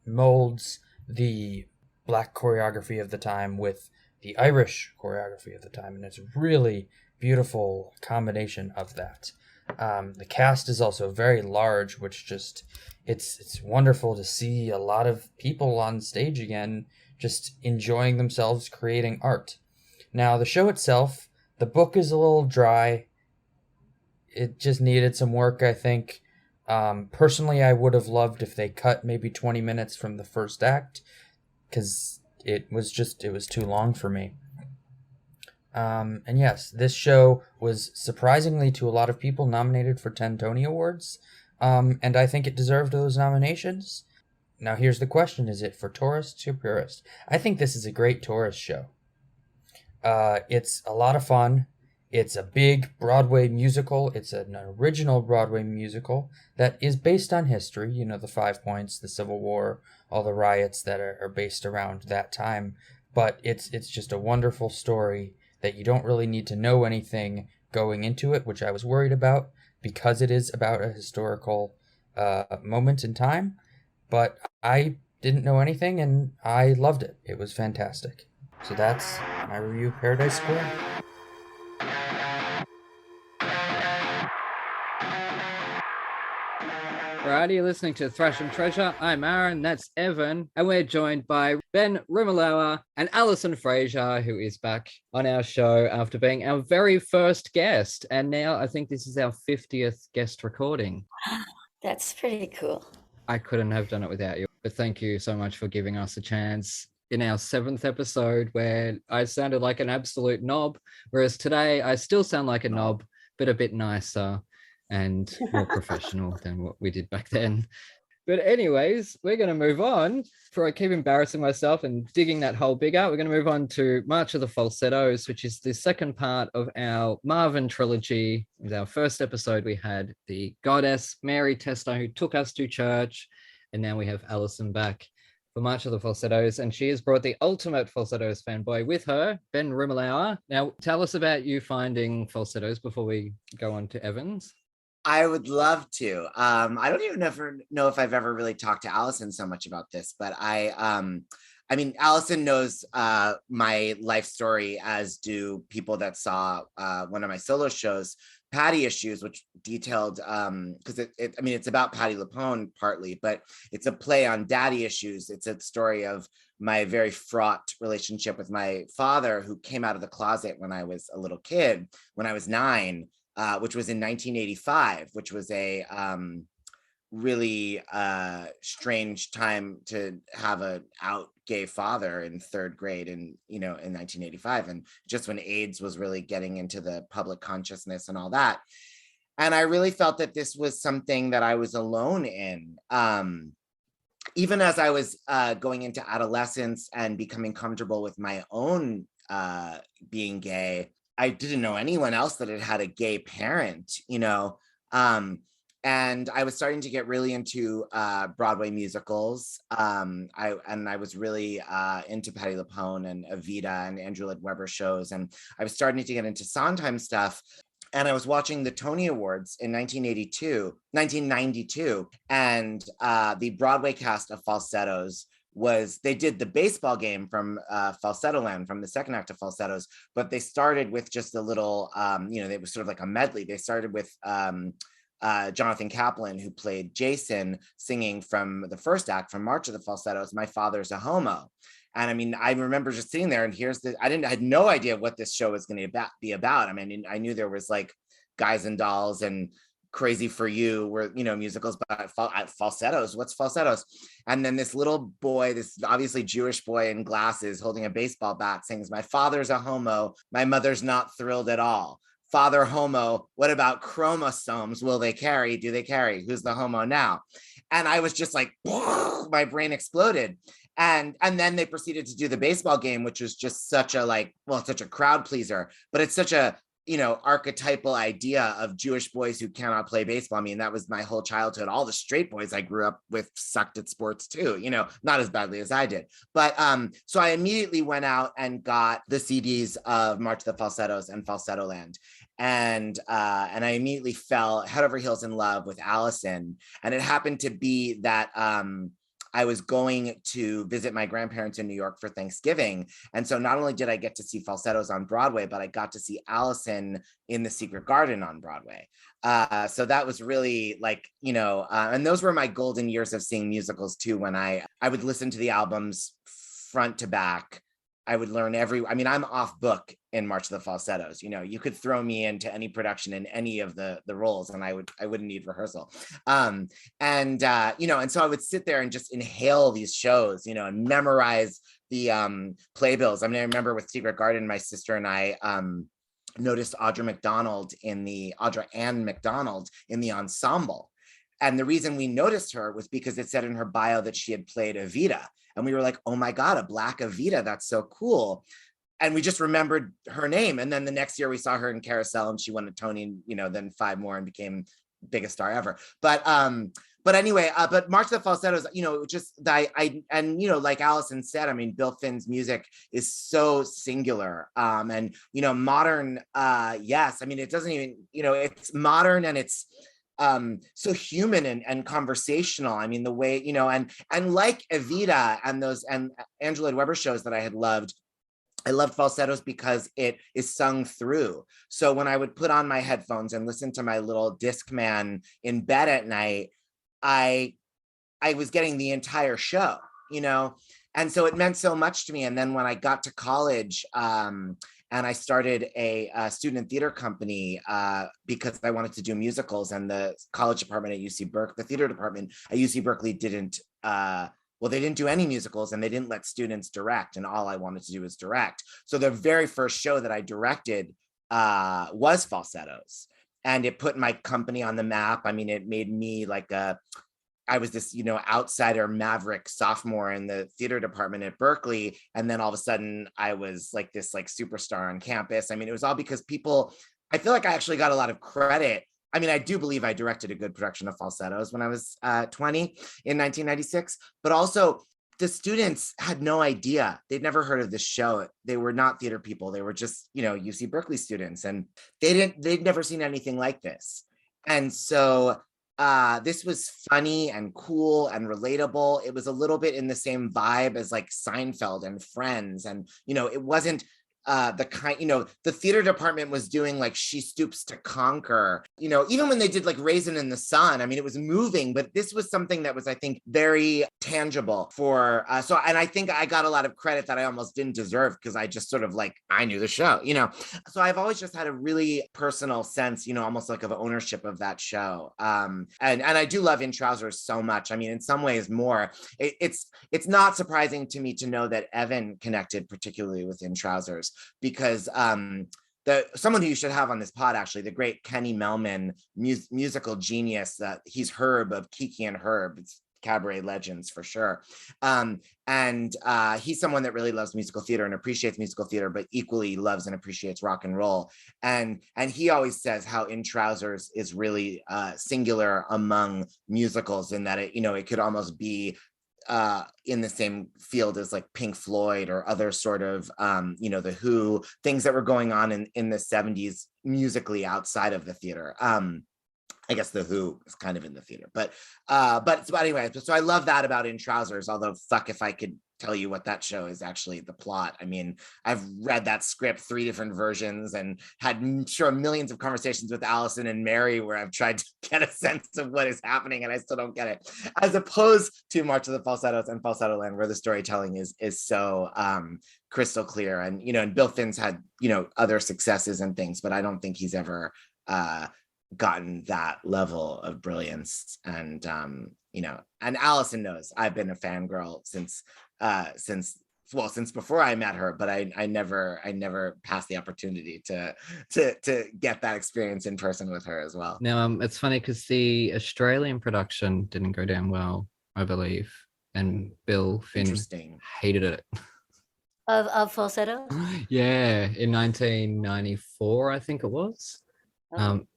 molds the black choreography of the time with the Irish choreography of the time, and it's a really beautiful combination of that. The cast is also very large, which just, it's wonderful to see a lot of people on stage again, just enjoying themselves creating art. Now, the show itself, the book is a little dry. It just needed some work, I think. Personally, I would have loved if they cut maybe 20 minutes from the first act, because it was too long for me. And yes, this show was surprisingly to a lot of people nominated for 10 Tony Awards, and I think it deserved those nominations. Now here's the question, is it for tourists or purists? I think this is a great tourist show. It's a lot of fun. It's a big Broadway musical. It's an original Broadway musical that is based on history, you know, the 5 Points, the Civil War, all the riots that are based around that time. But it's just a wonderful story that you don't really need to know anything going into it, which I was worried about because it is about a historical moment in time. But I didn't know anything and I loved it. It was fantastic. So that's my review of Paradise Square. Alrighty, you're listening to Thrash and Treasure. I'm Aaron, that's Evan, and we're joined by Ben Rimalower and Alison Fraser, who is back on our show after being our very first guest. And now I think this is our 50th guest recording. That's pretty cool. I couldn't have done it without you, but thank you so much for giving us a chance in our 7th episode where I sounded like an absolute knob, whereas today I still sound like a knob, but a bit nicer and more professional than what we did back then. But anyways, we're going to move on. Before I keep embarrassing myself and digging that hole bigger, we're going to move on to March of the Falsettos, which is the second part of our Marvin trilogy. With our first episode, we had the goddess Mary Testa, who took us to church, and now we have Alison back for March of the Falsettos, and she has brought the ultimate Falsettos fanboy with her, Ben Rimalower. Now, tell us about you finding Falsettos before we go on to Evans. I would love to. I don't even know if I've ever really talked to Alison so much about this, but I mean, Alison knows my life story, as do people that saw one of my solo shows, Patty Issues, which detailed, because it's about Patti LuPone partly, but it's a play on daddy issues. It's a story of my very fraught relationship with my father, who came out of the closet when I was a little kid, when I was 9. Which was in 1985, which was a really strange time to have an out gay father in 3rd grade in 1985, and just when AIDS was really getting into the public consciousness and all that. And I really felt that this was something that I was alone in. Even as I was going into adolescence and becoming comfortable with my own being gay, I didn't know anyone else that had a gay parent, and I was starting to get really into Broadway musicals. I was really into Patti LuPone and Evita and Andrew Lloyd Webber shows, and I was starting to get into Sondheim stuff. And I was watching the Tony Awards in 1992, and the Broadway cast of Falsettos they did the baseball game from Falsetto Land, from the second act of Falsettos, but they started with just a little, it was sort of like a medley. They started with Jonathan Kaplan, who played Jason, singing from the first act, from March of the Falsettos, My Father's a Homo. And I mean, I remember just sitting there, and I had no idea what this show was going to be about. I mean, I knew there was like Guys and Dolls and Crazy for You were, musicals, but Falsettos, what's Falsettos? And then this little boy, this obviously Jewish boy in glasses holding a baseball bat, sings, My father's a homo, my mother's not thrilled at all. Father homo, what about chromosomes? Will they carry? Do they carry? Who's the homo now? And I was just like, my brain exploded. And then they proceeded to do the baseball game, which was just such a such a crowd pleaser, but it's such a archetypal idea of Jewish boys who cannot play baseball. I mean, that was my whole childhood. All the straight boys I grew up with sucked at sports too, not as badly as I did. But so I immediately went out and got the CDs of March of the Falsettos and Falsetto Land. And I immediately fell head over heels in love with Alison. And it happened to be that I was going to visit my grandparents in New York for Thanksgiving. And so not only did I get to see Falsettos on Broadway, but I got to see Alison in The Secret Garden on Broadway. So that was really and those were my golden years of seeing musicals too, when I would listen to the albums front to back learn I'm off book in March of the Falsettos. You know, you could throw me into any production in any of the roles and I wouldn't need rehearsal. And so I would sit there and just inhale these shows, you know, and memorize the playbills. I mean, I remember with Secret Garden, my sister and I noticed Audra Ann McDonald in the ensemble. And the reason we noticed her was because it said in her bio that she had played Evita. And we were like, oh my God, a Black Evita, that's so cool. And we just remembered her name. And then the next year we saw her in Carousel and she won a Tony, you know, then 5 more and became biggest star ever. But anyway, but March of the Falsettos, you know, just and you know, like Alison said, I mean, Bill Finn's music is so singular. And you know, modern, yes, I mean, it doesn't even, you know, it's modern and it's so human and conversational. I mean, the way, you know, and like Evita and those and Angela Weber shows that I had loved, I loved Falsettos because it is sung through. So when I would put on my headphones and listen to my little Discman in bed at night, I was getting the entire show, you know, and so it meant so much to me. And then when I got to college, and I started a student theater company because I wanted to do musicals, and the college department at UC Berkeley, the theater department at UC Berkeley didn't, they didn't do any musicals and they didn't let students direct, and all I wanted to do was direct. So the very first show that I directed was Falsettos, and it put my company on the map. I mean, it made me like I was this, you know, outsider maverick sophomore in the theater department at Berkeley. And then all of a sudden I was like this like superstar on campus. I mean, it was all because I feel like I actually got a lot of credit. I mean, I do believe I directed a good production of Falsettos when I was 20 in 1996, but also the students had no idea. They'd never heard of this show. They were not theater people. They were just, you know, UC Berkeley students, and they'd never seen anything like this. And so this was funny and cool and relatable. It was a little bit in the same vibe as like Seinfeld and Friends. And, you know, it wasn't the kind, you know, the theater department was doing like She Stoops to Conquer, you know, even when they did like Raisin in the Sun, I mean, it was moving, but this was something that was, I think, very tangible for, and I think I got a lot of credit that I almost didn't deserve because I just sort of like, I knew the show, you know, so I've always just had a really personal sense, you know, almost like of ownership of that show. And I do love In Trousers so much. I mean, in some ways more, it's not surprising to me to know that Evan connected particularly with In Trousers, because someone who you should have on this pod, actually, the great Kenny Melman, musical genius, he's Herb of Kiki and Herb. It's cabaret legends for sure. And he's someone that really loves musical theater and appreciates musical theater, but equally loves and appreciates rock and roll. And he always says how In Trousers is really singular among musicals, in that it, you know, it could almost be in the same field as like Pink Floyd or other sort of, you know, The Who, things that were going on in the 70s musically outside of the theater. I guess The Who is kind of in the theater, but anyway, so I love that about In Trousers, although fuck if I could tell you what that show is actually the plot. I mean, I've read that script 3 different versions and had, I'm sure, millions of conversations with Allison and Mary where I've tried to get a sense of what is happening and I still don't get it, as opposed to March of the Falsettos and Falsetto Land, where the storytelling is so crystal clear. And, you know, and Bill Finn's had, you know, other successes and things, but I don't think he's ever gotten that level of brilliance. And you know, and Allison knows I've been a fangirl since before I met her, but I never passed the opportunity to get that experience in person with her as well. Now it's funny because the Australian production didn't go down well, I believe, and Bill Finn hated it. Of Falsetto? Yeah, in 1994, I think it was.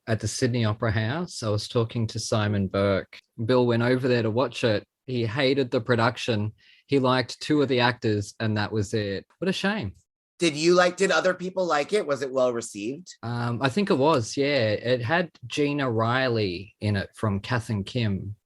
At the Sydney Opera House, I was talking to Simon Burke. Bill went over there to watch it. He hated the production. He liked 2 of the actors, and that was it. What a shame. Did other people like it? Was it well received? I think it was, yeah. It had Gina Riley in it from Kath and Kim.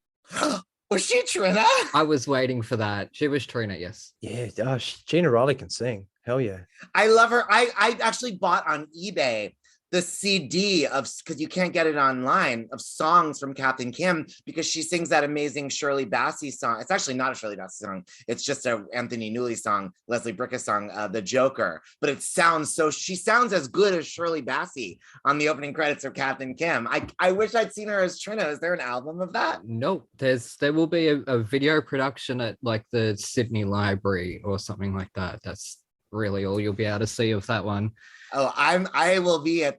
Was she Trina? I was waiting for that. She was Trina, yes. Yeah, Gina Riley can sing. Hell yeah. I love her. I actually bought on eBay the CD of, because you can't get it online, of songs from Captain Kim, because she sings that amazing Shirley Bassey song. It's actually not a Shirley Bassey song. It's just a Anthony Newley song, Leslie Bricusse song, The Joker. But it sounds so, she sounds as good as Shirley Bassey on the opening credits of Captain Kim. I wish I'd seen her as Trina. Is there an album of that? Nope. There will be a video production at like the Sydney Library or something like that. That's really all you'll be able to see of that one. Oh, I will be at,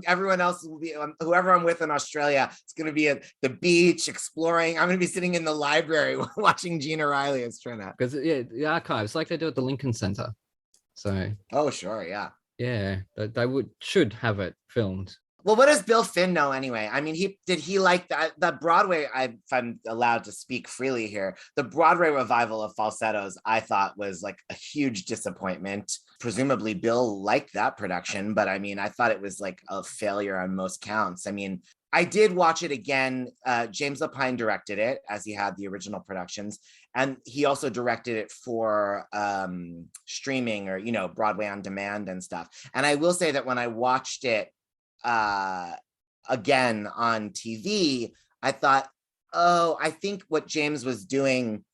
everyone else will be, whoever I'm with in Australia, it's going to be at the beach exploring. I'm going to be sitting in the library watching Gina Riley as Trina. Because the archives, like they do at the Lincoln Center. So. Oh, sure, yeah. Yeah, they should have it filmed. Well, what does Bill Finn know anyway? I mean, did he like that Broadway, if I'm allowed to speak freely here, the Broadway revival of Falsettos, I thought was like a huge disappointment. Presumably Bill liked that production, but I mean, I thought it was like a failure on most counts. I mean, I did watch it again. James Lapine directed it, as he had the original productions. And he also directed it for streaming or, Broadway on demand and stuff. And I will say that when I watched it again on TV, I thought, oh, I think what James was doing,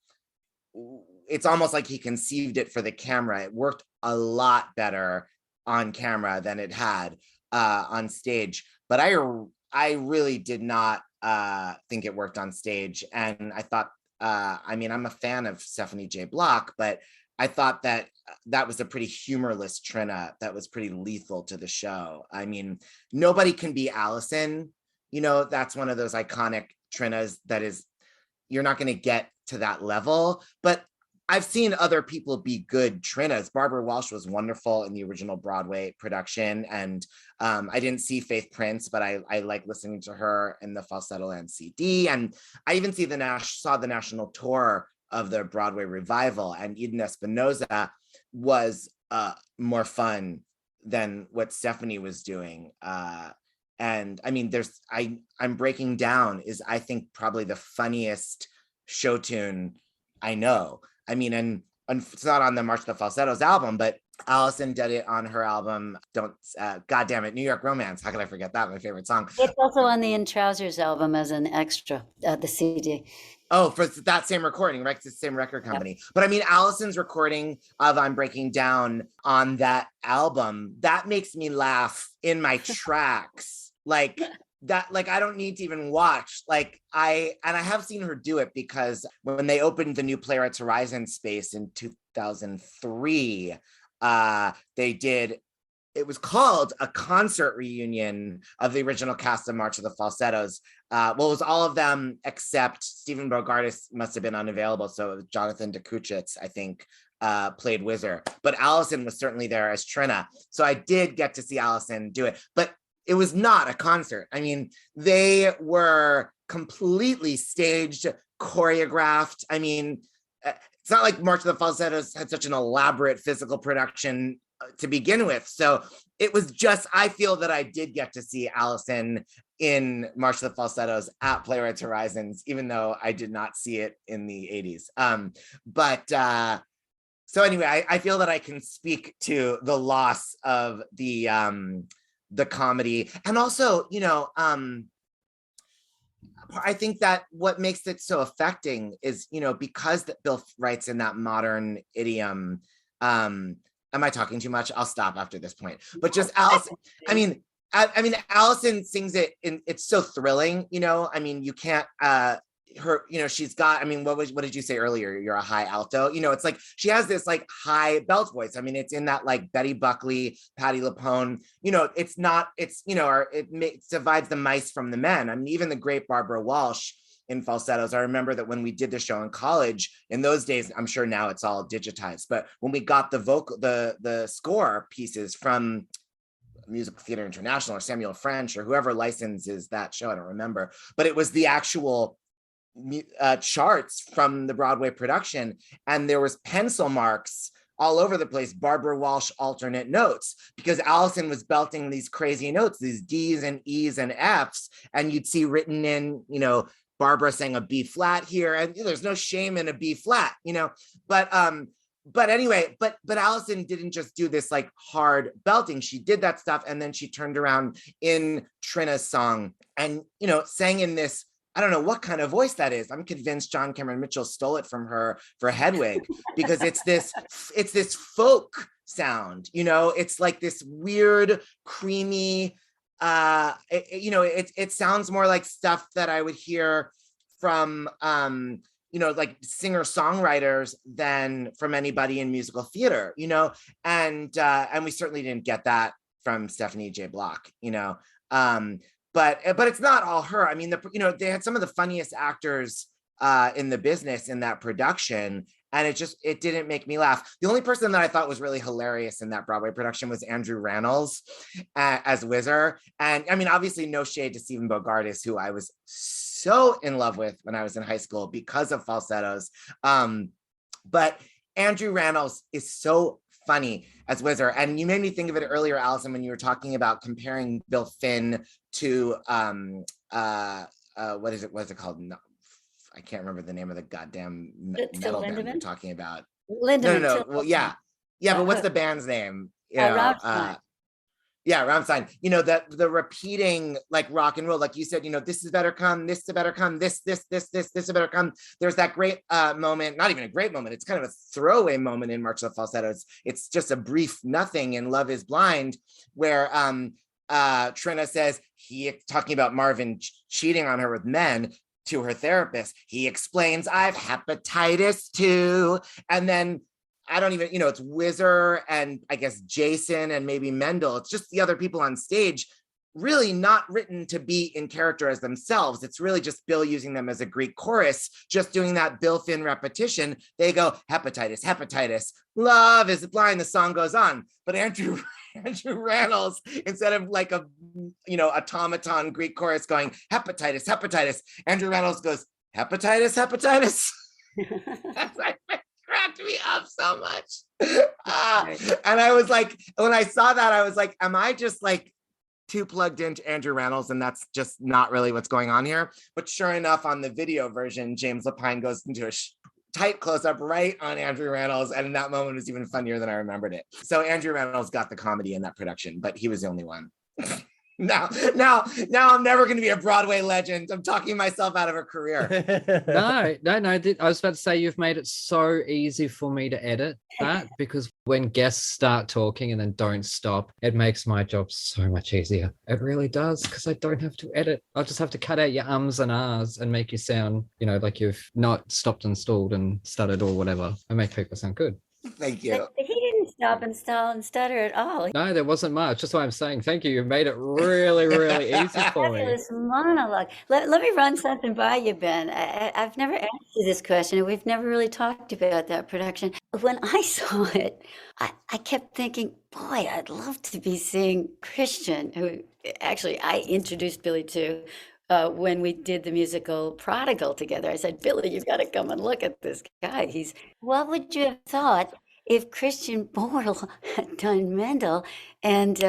it's almost like he conceived it for the camera. It worked a lot better on camera than it had on stage. But I really did not think it worked on stage. And I thought, I mean, I'm a fan of Stephanie J. Block, but I thought that was a pretty humorless Trina that was pretty lethal to the show. I mean, nobody can be Alison. That's one of those iconic Trinas that is, you're not going to get to that level. But I've seen other people be good Trinas. Barbara Walsh was wonderful in the original Broadway production. And I didn't see Faith Prince, but I like listening to her in the Falsetto Land CD. And I even saw the national tour of the Broadway revival, and Eden Espinosa was more fun than what Stephanie was doing. And I mean, I'm Breaking Down is, I think, probably the funniest show tune I know. I mean, and it's not on the March of the Falsettos album, but Alison did it on her album, God damn it, New York Romance. How could I forget that? My favorite song. It's also on the In Trousers album as an extra, the CD. Oh, for that same recording, right? It's the same record company. Yep. But I mean, Alison's recording of I'm Breaking Down on that album, that makes me laugh in my tracks. Like that, like I don't need to even watch. Like I have seen her do it, because when they opened the new Playwrights Horizon space in 2003, they did, it was called a concert reunion of the original cast of March of the Falsettos. Well, it was all of them except Stephen Bogartis must have been unavailable. So it was Jonathan DeKuchitz, I think, played Whizzer. But Alison was certainly there as Trina. So I did get to see Alison do it. But it was not a concert. I mean, they were completely staged, choreographed. I mean, it's not like March of the Falsettos had such an elaborate physical production to begin with. So it was just, I feel that I did get to see Alison in March of the Falsettos at Playwrights Horizons, even though I did not see it in the 80s. So anyway, I feel that I can speak to the loss of the comedy. And also, I think that what makes it so affecting is, because that Bill writes in that modern idiom. Am I talking too much? I'll stop after this point. But just Alison, I mean, Alison sings it, it's so thrilling, I mean, you can't, she's got, I mean, what did you say earlier? You're a high alto, it's like, she has this like high belt voice. I mean, it's in that like Betty Buckley, Patti LuPone, it's not, it's, it divides the mice from the men. I mean, even the great Barbara Walsh in Falsettos. I remember that when we did the show in college, in those days, I'm sure now it's all digitized, but when we got the score pieces from Musical Theater International or Samuel French or whoever licenses that show, I don't remember, but it was the actual charts from the Broadway production, and there was pencil marks all over the place, Barbara Walsh alternate notes, because Alison was belting these crazy notes, these D's and E's and F's, and you'd see written in, Barbara saying a B flat here, and there's no shame in a B flat, but but anyway, but Alison didn't just do this like hard belting. She did that stuff, and then she turned around in Trina's song and, you know, sang in this, I don't know what kind of voice that is. I'm convinced John Cameron Mitchell stole it from her for Hedwig, because it's this folk sound, you know, it's like this weird, creamy, it sounds more like stuff that I would hear from, you know, like singer-songwriters than from anybody in musical theater, you know, and we certainly didn't get that from Stephanie J. Block, you know, but it's not all her. I mean, they had some of the funniest actors in the business in that production, and it didn't make me laugh. The only person that I thought was really hilarious in that Broadway production was Andrew Rannells as Whizzer. And I mean, obviously no shade to Stephen Bogartis, who I was so in love with when I was in high school because of Falsettos. But Andrew Rannells is so funny as Whizzer. And you made me think of it earlier, Alison, when you were talking about comparing Bill Finn to what is it called? No, I can't remember the name of the goddamn metal band we're talking about. Lindemann. No. Well, yeah, but what's the band's name? Rammstein. Yeah, Rammstein. You know, that the repeating like rock and roll, like you said, you know, this is better come, this is better come, this is better come. There's that great moment, not even a great moment, it's kind of a throwaway moment in March of the Falsettos. It's just a brief nothing in Love is Blind, where Trina says, talking about Marvin cheating on her with men, to her therapist, he explains, I've hepatitis too. And then I don't even, you know, it's Whizzer and I guess Jason and maybe Mendel. It's just the other people on stage, really not written to be in character as themselves. It's really just Bill using them as a Greek chorus, just doing that Bill Finn repetition. They go, hepatitis, love is blind, the song goes on. But Andrew Rannells, instead of like a, you know, automaton Greek chorus going hepatitis, Andrew Rannells goes, hepatitis. Cracked me up so much. And I was like, when I saw that, I was like, am I just like too plugged into Andrew Rannells, and that's just not really what's going on here? But sure enough, on the video version, James Lapine goes into a tight close-up right on Andrew Rannells, and in that moment was even funnier than I remembered it. So Andrew Rannells got the comedy in that production, but he was the only one. Now I'm never going to be a Broadway legend. I'm talking myself out of a career. No. I was about to say, you've made it so easy for me to edit that, because when guests start talking and then don't stop, it makes my job so much easier. It really does, because I don't have to edit. I'll just have to cut out your ums and ahs and make you sound, you know, like you've not stopped and stalled and stuttered or whatever, and make people sound good. Thank you. But he didn't stop and stall and stutter at all. No, there wasn't much. That's why I'm saying thank you. You made it really, really easy for me. Fabulous monologue. Let me run something by you, Ben. I've never asked you this question. We've never really talked about that production. When I saw it, I kept thinking, boy, I'd love to be seeing Christian, who actually I introduced Billy to when we did the musical Prodigal together. I said, Billy, you've got to come and look at this guy. What would you have thought if Christian Borle had done Mendel and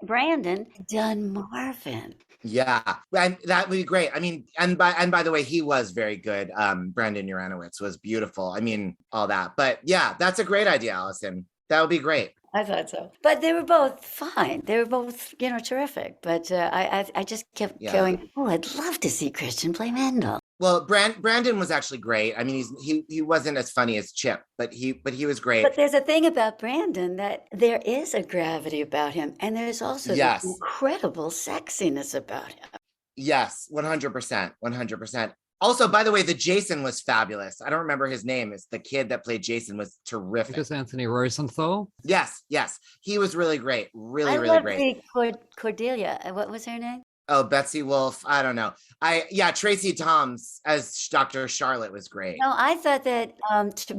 Brandon done Marvin? Yeah, and that would be great. I mean, and by the way, he was very good. Brandon Uranowitz was beautiful. I mean, all that. But yeah, that's a great idea, Alison. That would be great. I thought so. But they were both fine. They were both, you know, terrific. But I just kept going, oh, I'd love to see Christian play Mendel. Well, Brandon was actually great. I mean, he wasn't as funny as Chip, but he was great. But there's a thing about Brandon, that there is a gravity about him, and there's also this incredible sexiness about him. Yes, 100%. Also, by the way, the Jason was fabulous. I don't remember his name. It's the kid that played Jason was terrific. Because Anthony Rosenthal? Yes. He was really great. Really great. Cordelia. What was her name? Oh, Betsy Wolfe. I don't know. Tracy Toms as Dr. Charlotte was great. No, I thought that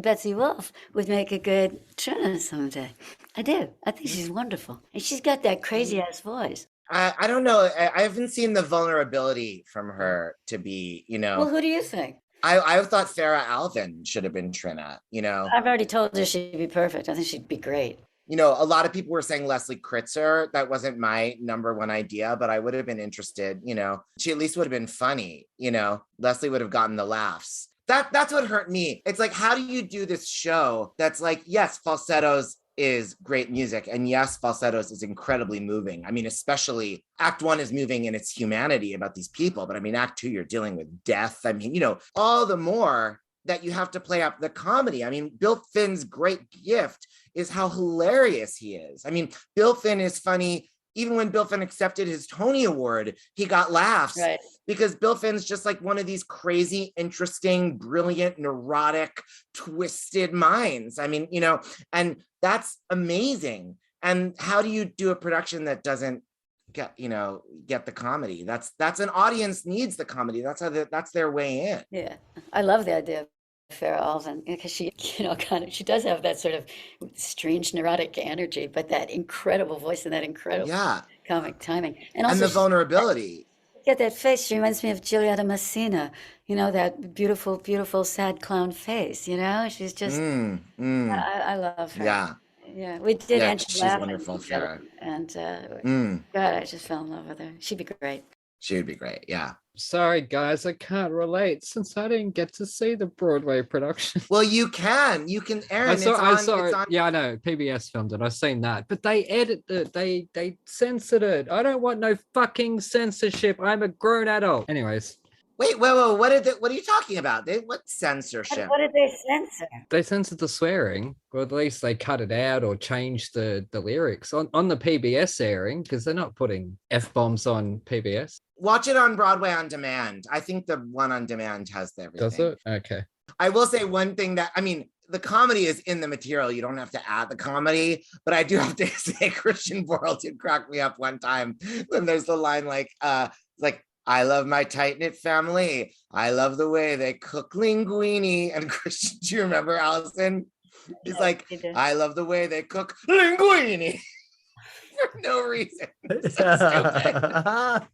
Betsy Wolfe would make a good Trina someday. I do. I think she's wonderful. And she's got that crazy ass voice. I don't know. I haven't seen the vulnerability from her to be, you know. Well, who do you think? I thought Farrah Alvin should have been Trina, you know. I've already told her she'd be perfect. I think she'd be great. You know, a lot of people were saying Leslie Kritzer. That wasn't my number one idea, but I would have been interested, you know. She at least would have been funny, you know. Leslie would have gotten the laughs. That's what hurt me. It's like, how do you do this show that's like, yes, Falsettos is great music, and yes, Falsettos is incredibly moving. I mean, especially Act 1 is moving in its humanity about these people, but I mean, Act 2, you're dealing with death. I mean, all the more that you have to play up the comedy. I mean, Bill Finn's great gift is how hilarious he is. I mean, Bill Finn is funny. Even when Bill Finn accepted his Tony Award, he got laughs, Right. because Bill Finn's just like one of these crazy, interesting, brilliant, neurotic, twisted minds. I mean, and that's amazing. And how do you do a production that doesn't get the comedy? That's an audience needs the comedy. That's their way in. Yeah, I love the idea of Farrah Alvin, because she, she does have that sort of strange neurotic energy, but that incredible voice and that incredible comic timing, and also the vulnerability. Get that face. She reminds me of Giulietta Messina. That beautiful, beautiful, sad clown face. She's just. I love her. Yeah. Yeah, we did. Yeah, end up she's laughing wonderful, together. Farrah. And God, I just fell in love with her. She'd be great. She would be great. Yeah. Sorry, guys, I can't relate since I didn't get to see the Broadway production. Well, you can, Aaron. I saw it. Yeah, I know. PBS filmed it. I've seen that, but they edited it. They censored it. I don't want no fucking censorship. I'm a grown adult. Anyways. Wait, what are you talking about? What censorship? What did they censor? They censored the swearing, or at least they cut it out or changed the lyrics on the PBS airing, because they're not putting F-bombs on PBS. Watch it on Broadway on demand. I think the one on demand has everything. Does it? Okay. I will say one thing the comedy is in the material. You don't have to add the comedy, but I do have to say Christian Borle did crack me up one time when there's the line like, I love my tight-knit family. I love the way they cook linguine. And Christian, do you remember, Alison? He's like, I love the way they cook linguine. For no reason. So stupid.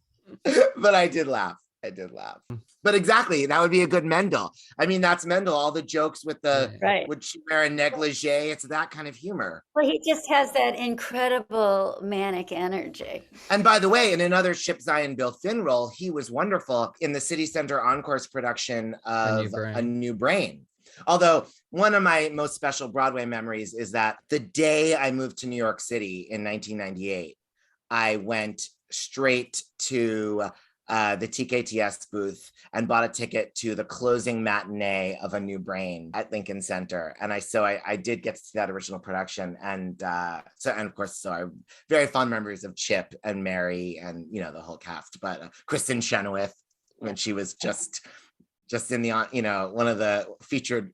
But I did laugh. But exactly, that would be a good Mendel. I mean, that's Mendel. All the jokes with would she wear a negligee? It's that kind of humor. Well, he just has that incredible manic energy. And by the way, in another Ship Zion Bill Finn role, he was wonderful in the City Center Encore's production of A New Brain. Although one of my most special Broadway memories is that the day I moved to New York City in 1998, I went straight to the TKTS booth and bought a ticket to the closing matinee of A New Brain at Lincoln Center. And I did get to see that original production. And of course, I have very fond memories of Chip and Mary and, the whole cast, but Kristen Chenoweth, when she was just in the, one of the featured,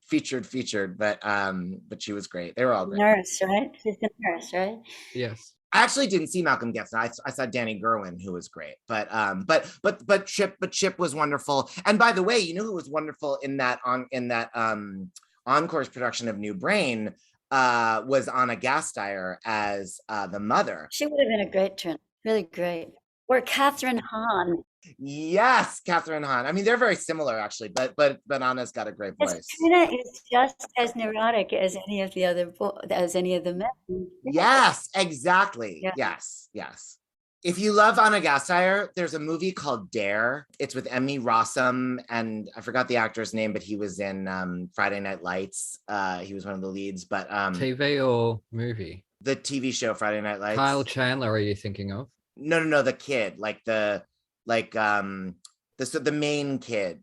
but she was great. They were all great. Nurse, right? She's the nurse, right? Yes. I actually didn't see Malcolm Gibson. I saw Danny Gerwin, who was great. But Chip was wonderful. And by the way, who was wonderful in that Encore's production of New Brain was Anna Gasteyer as the mother. She would have been a great turn. Really great. Or Catherine Hahn. Yes, Catherine Hahn. I mean, they're very similar actually, but Anna's got a great voice. Tina is just as neurotic as any of the men. Yes, exactly. Yeah. Yes. If you love Anna Gasteyer, there's a movie called Dare. It's with Emmy Rossum, and I forgot the actor's name, but he was in Friday Night Lights. He was one of the leads. But TV or movie? The TV show Friday Night Lights. Kyle Chandler, are you thinking of? No, the kid, the main kid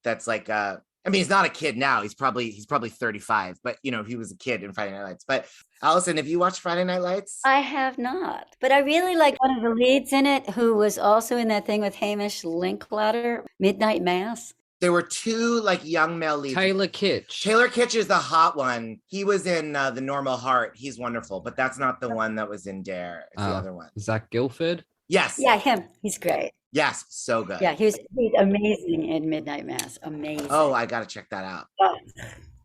that's like I mean, he's not a kid now. He's probably 35, but he was a kid in Friday Night Lights. But Alison, have you watched Friday Night Lights? I have not, but I really like one of the leads in it, who was also in that thing with Hamish Linklater, Midnight Mass. There were two young male leads. Taylor Kitsch. Taylor Kitsch is the hot one. He was in The Normal Heart. He's wonderful, but that's not the one that was in Dare. It's the other one. Zach Gilford? Yes. Yeah, him. He's great. Yes, so good. Yeah, he's amazing in Midnight Mass. Amazing. Oh, I got to check that out. Oh,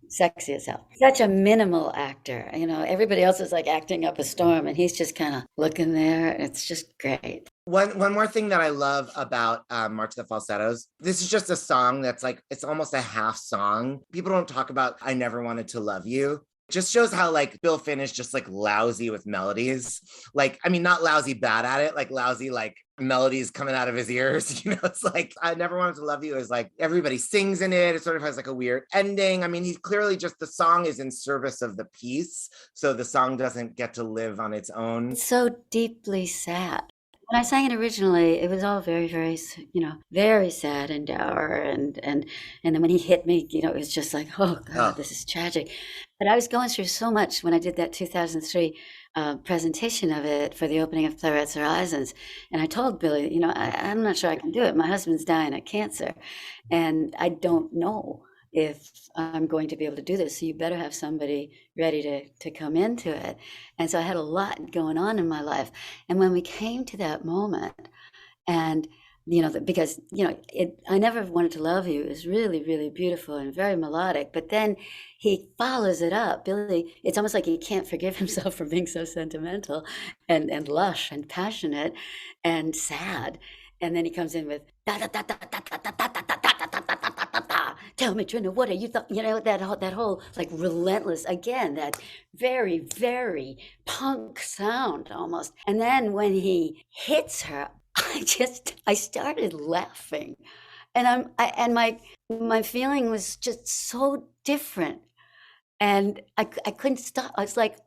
sexy as hell. Such a minimal actor. Everybody else is acting up a storm, and he's just kind of looking there. It's just great. One more thing that I love about March of the Falsettos, this is just a song that's it's almost a half song. People don't talk about I Never Wanted to Love You. It just shows how Bill Finn is just lousy with melodies. Not lousy bad at it, lousy melodies coming out of his ears. You know, it's like I Never Wanted to Love You is like everybody sings in it. It sort of has like a weird ending. I mean, he's clearly just, the song is in service of the piece, so the song doesn't get to live on its own. It's so deeply sad. When I sang it originally, it was all very, very, very sad and dour, and then when he hit me, it was just like, oh God, this is tragic. But I was going through so much when I did that 2003 presentation of it for the opening of Playwrights Horizons, and I told Billy, I'm not sure I can do it. My husband's dying of cancer, and I don't know if I'm going to be able to do this. So you better have somebody ready to come into it. And so I had a lot going on in my life. And when we came to that moment, and because I Never Wanted to Love You is really, really beautiful and very melodic. But then he follows it up. Billy, it's almost like he can't forgive himself for being so sentimental and lush and passionate and sad. And then he comes in with da da da da da da da da da da da da da da. Tell me, Trina, what are you that whole like relentless, again, that very, very punk sound almost. And then when he hits her, I started laughing, and my feeling was just so different, and I couldn't stop. I was like,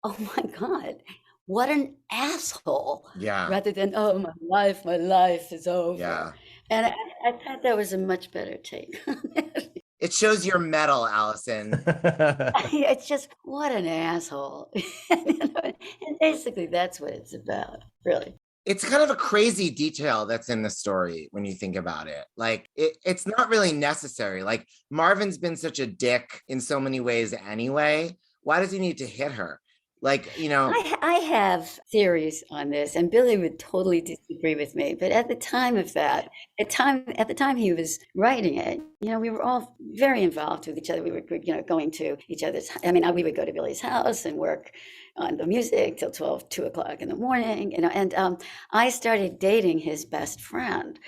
oh my God, what an asshole! Yeah. Rather than, oh, my life is over. Yeah. And I thought that was a much better take. It shows your metal, Alison. It's just, what an asshole. And basically that's what it's about, really. It's kind of a crazy detail that's in the story when you think about it. Like, it's not really necessary. Like, Marvin's been such a dick in so many ways anyway. Why does he need to hit her? Like, I have theories on this, and Billy would totally disagree with me. But at the time of that, at the time he was writing it, we were all very involved with each other. We were, going to each other's. We would go to Billy's house and work on the music till 2 o'clock in the morning. And I started dating his best friend,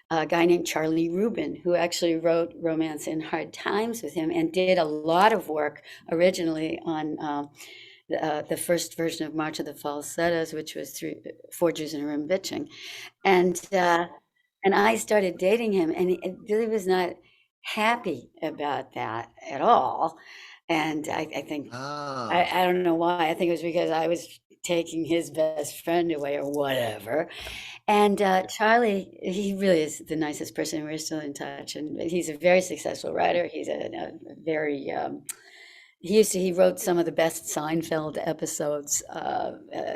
a guy named Charlie Rubin, who actually wrote Romance in Hard Times with him and did a lot of work originally on the first version of March of the Falsettos, which was 4 Jews in a Room Bitching. And I started dating him, and Billy was not happy about that at all. And I think, I don't know why. I think it was because I was taking his best friend away or whatever. And Charlie, he really is the nicest person. We're still in touch. And he's a very successful writer. He's a very... He wrote some of the best Seinfeld episodes.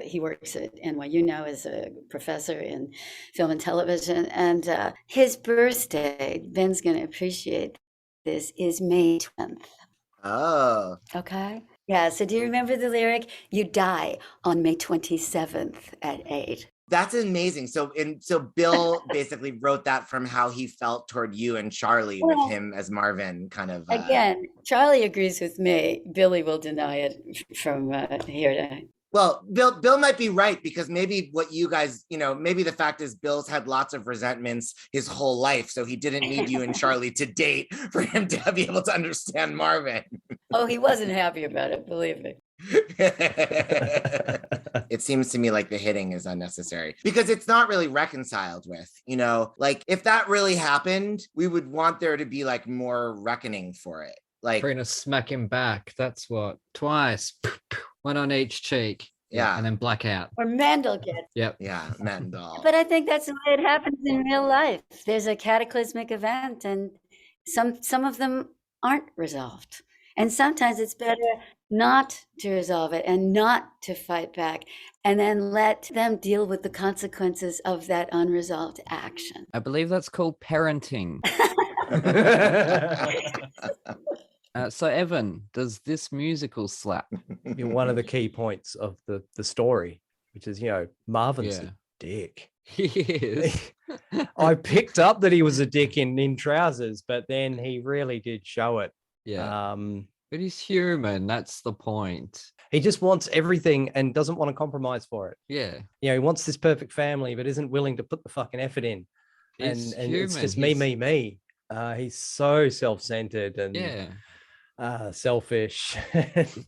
He works at NYU now as a professor in film and television. And his birthday, Ben's going to appreciate this, is May 20th. Oh. Okay. Yeah. So do you remember the lyric? You die on May 27th at 8. That's amazing. So Bill basically wrote that from how he felt toward you and Charlie, with him as Marvin, kind of. Again, Charlie agrees with me. Billy will deny it from here to. Well, Bill might be right, because maybe what you guys, maybe the fact is Bill's had lots of resentments his whole life, so he didn't need you and Charlie to date for him to be able to understand Marvin. Oh, he wasn't happy about it, believe me. It seems to me like the hitting is unnecessary, because it's not really reconciled with, like, if that really happened, we would want there to be like more reckoning for it. Like, We're gonna smack him back. That's what, twice, one on each cheek. Yeah. And then blackout. Or Mandel gets. Yep. Yeah, Mandel. But I think that's the way it happens in real life. There's a cataclysmic event, and some of them aren't resolved. And sometimes it's better not to resolve it and not to fight back, and then let them deal with the consequences of that unresolved action. I believe that's called parenting. So Evan, does this musical slap? One of the key points of the story, which is, Marvin's a dick. He is. I picked up that he was a dick in trousers, but then he really did show it. Yeah. But he's human. That's the point. He just wants everything and doesn't want to compromise for it. Yeah. He wants this perfect family, but isn't willing to put the fucking effort in. And it's just me. He's so self-centered, and yeah. selfish.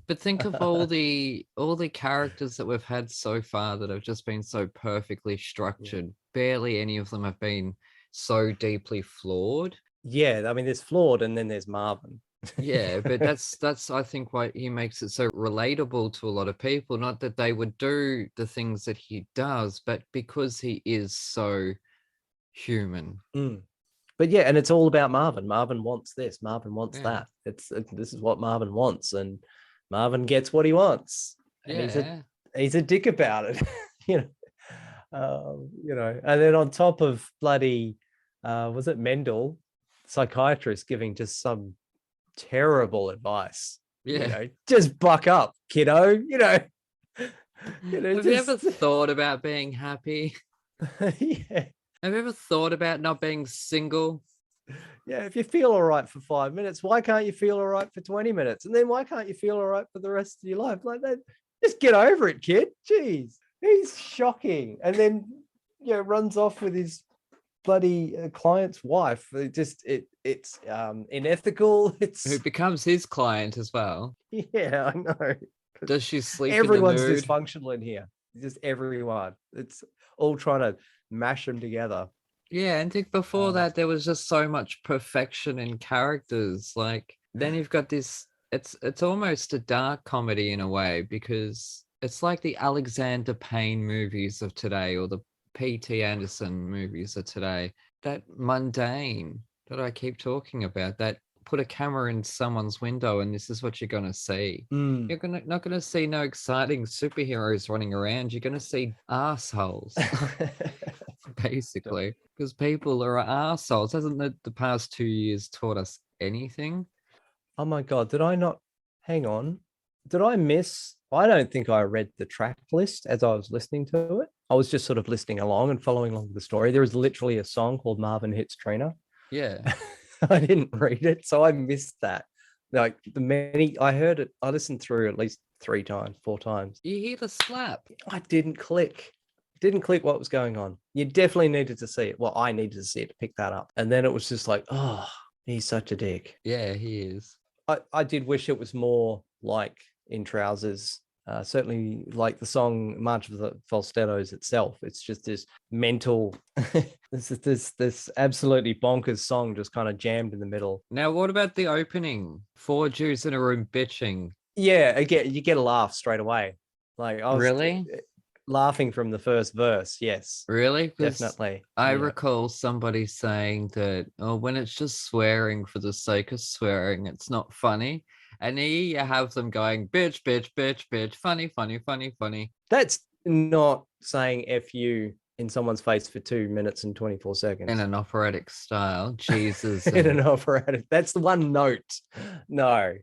But think of all the characters that we've had so far that have just been so perfectly structured. Barely any of them have been so deeply flawed. Yeah, I mean, there's Flawed, and then there's Marvin. Yeah, but that's I think why he makes it so relatable to a lot of people. Not that they would do the things that he does, but because he is so human. But yeah, and it's all about Marvin. Marvin wants this. Marvin wants Yeah. that. This is what Marvin wants, and Marvin gets what he wants, and Yeah. he's a dick about it. You know, and then on top of bloody, was it Mendel, psychiatrist, giving just some terrible advice. Yeah. You know, just buck up, kiddo. You know, Have you ever thought about being happy? Yeah. Have you ever thought about not being single? Yeah, if you feel all right for 5 minutes, why can't you feel all right for 20 minutes? And then why can't you feel all right for the rest of your life? Like that, just get over it, kid. Jeez, he's shocking. And then, you know, runs off with his bloody client's wife. It's unethical. Who becomes his client as well? Yeah, I know. Does she sleep Everyone's in the nude? dysfunctional in here. Just everyone. It's all trying to mash them together. Yeah, and think before that there was just so much perfection in characters. Like then you've got this. It's almost a dark comedy in a way because it's like the Alexander Payne movies of today or the P.T. Anderson movies of today. That mundane that I keep talking about. That put a camera in someone's window and this is what you're gonna see. You're not gonna see no exciting superheroes running around. You're gonna see assholes. Basically, because people are assholes. Hasn't the past 2 years taught us anything? Oh my God, did I not? Hang on. Did I miss? I don't think I read the track list as I was listening to it. I was just sort of listening along and following along with the story. There is literally a song called Marvin Hits Trina. Yeah. I didn't read it, so I missed that. Like I heard it, I listened through at least 3 times, 4 times. You hear the slap. I didn't click what was going on. You definitely needed to see it. Well, I needed to see it to pick that up. And then it was just like, oh, he's such a dick. Yeah, he is. I did wish it was more like In Trousers. Certainly like the song March of the Falsettos itself. It's just this mental, this absolutely bonkers song just kind of jammed in the middle. Now, what about the opening? 4 Jews in a room bitching. Yeah, again, you get a laugh straight away. Like I was Really? laughing from the first verse. Yes, Really? 'Cause definitely. I Yeah. recall somebody saying that, oh, when it's just swearing for the sake of swearing, it's not funny. And here you have them going, bitch, bitch, bitch, bitch, funny, funny, funny, funny. That's not saying F you in someone's face for 2 minutes and 24 seconds. In an operatic style. Jesus. In an operatic. That's the one note. No,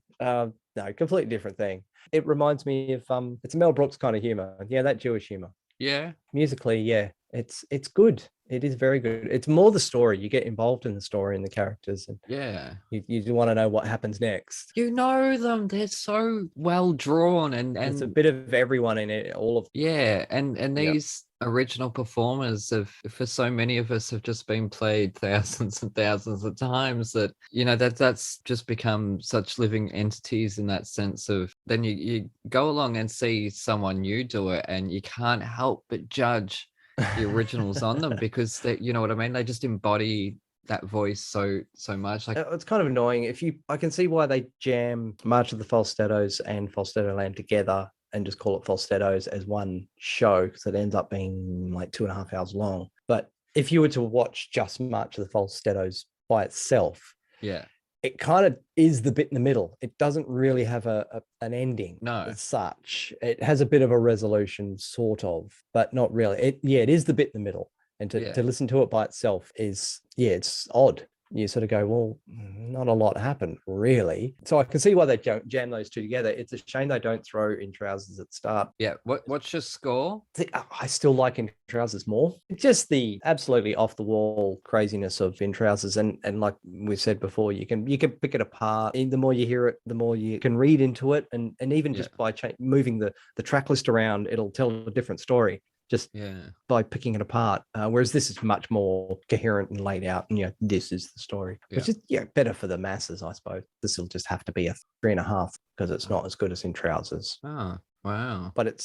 completely different thing. It reminds me of it's Mel Brooks kind of humor. Yeah, that Jewish humor. Yeah. Musically, yeah, it's good. It is very good. It's more the story. You get involved in the story and the characters, and Yeah. you want to know what happens next. You know them. They're so well drawn and There's a bit of everyone in it. All of yeah, and Yep. these original performers have, for so many of us, have just been played thousands and thousands of times that, you know, that's just become such living entities in that sense of then you go along and see someone new do it and you can't help but judge the originals on them because they, you know what I mean? They just embody that voice so much. Like it's kind of annoying. I can see why they jam March of the Falsettos and Falsetto Land together and just call it Falsettos as one show because it ends up being like 2.5 hours long. But if you were to watch just March of the Falsettos by itself, yeah, it kind of is the bit in the middle. It doesn't really have an ending as such. It has a bit of a resolution, sort of, but not really. It is the bit in the middle. And to listen to it by itself is, it's odd. You sort of go, well, not a lot happened, really. So I can see why they jam those two together. It's a shame they don't throw In Trousers at the start. Yeah. What's your score? I still like In Trousers more. Just the absolutely off-the-wall craziness of In Trousers. And like we said before, you can pick it apart. The more you hear it, the more you can read into it. And even just by moving the track list around, it'll tell a different story. just Yeah. by picking it apart. Whereas this is much more coherent and laid out, and this is the story, which is better for the masses, I suppose. This will just have to be a 3.5 because it's not as good as in Trousers. Oh, wow. But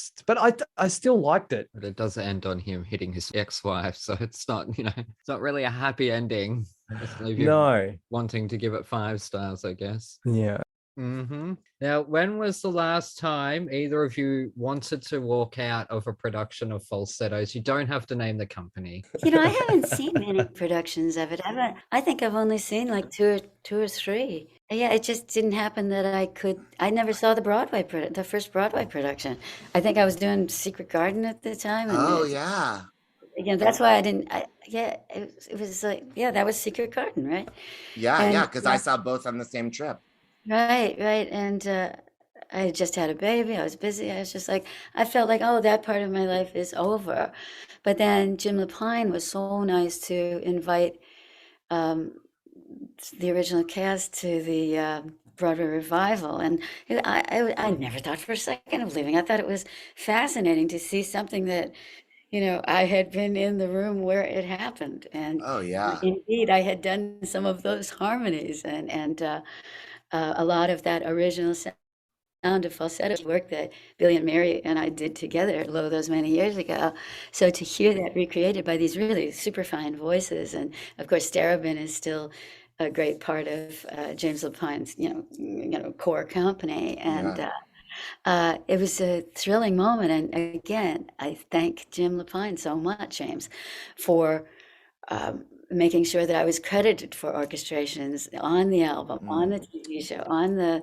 I still liked it. But it does end on him hitting his ex-wife, so it's not, it's not really a happy ending. Just leave you No. wanting to give it 5 stars, I guess. Yeah. Now, when was the last time either of you wanted to walk out of a production of Falsettos? You don't have to name the company. I haven't seen many productions of it. I think I've only seen like two or three. Yeah, it just didn't happen that I never saw the first Broadway production. I think I was doing Secret Garden at the time. And Oh yeah. that's why I didn't, it was like, that was Secret Garden, right? Yeah, because I saw both on the same trip. Right. And I had just had a baby. I was busy. I was just like, I felt like, oh, that part of my life is over. But then Jim Lapine was so nice to invite the original cast to the Broadway revival. And I never thought for a second of leaving. I thought it was fascinating to see something that, I had been in the room where it happened. And Oh yeah. indeed, I had done some of those harmonies and a lot of that original sound of falsetto work that Billy and Mary and I did together, those many years ago. So to hear that recreated by these really super fine voices, and of course, Starobin is still a great part of James Lapine's, core company, and it was a thrilling moment. And again, I thank Jim Lapine so much, James, for making sure that I was credited for orchestrations on the album, on the TV show, on the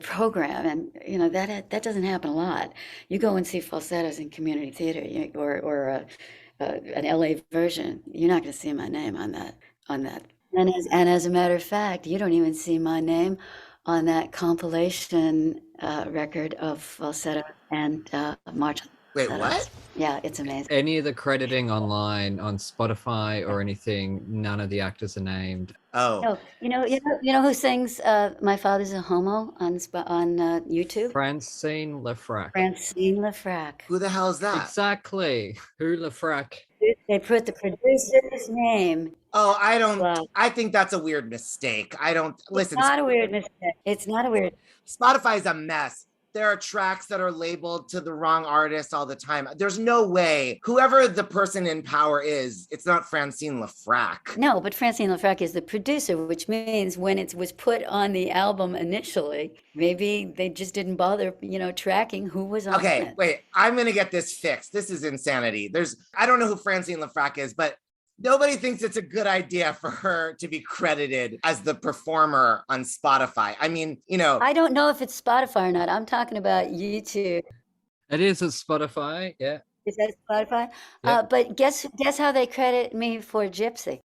program. And that doesn't happen a lot. You go and see Falsettos in community theater, or an LA version, you're not going to see my name on that. And as a matter of fact, you don't even see my name on that compilation record of Falsetto and March. Wait, what? Yeah, it's amazing. Any of the crediting online on Spotify or anything, none of the actors are named. Oh. No, who sings "My Father's a Homo" on YouTube? Francine Lefrak. Francine Lefrak. Who the hell is that? Exactly. Who Lefrak? They put the producer's name. Oh, I don't. Wow. I think that's a weird mistake. I don't listen. It's not a weird mistake. It's not a weird. Spotify is a mess. There are tracks that are labeled to the wrong artist all the time. There's no way, whoever the person in power is, it's not Francine Lefrak. No, but Francine Lefrak is the producer, which means when it was put on the album initially, maybe they just didn't bother, tracking who was on it. Okay, wait, I'm gonna get this fixed. This is insanity. I don't know who Francine Lefrak is, but nobody thinks it's a good idea for her to be credited as the performer on Spotify. I mean, I don't know if it's Spotify or not. I'm talking about YouTube. It is at Spotify, yeah. Is that Spotify? Yeah. But guess how they credit me for Gypsy?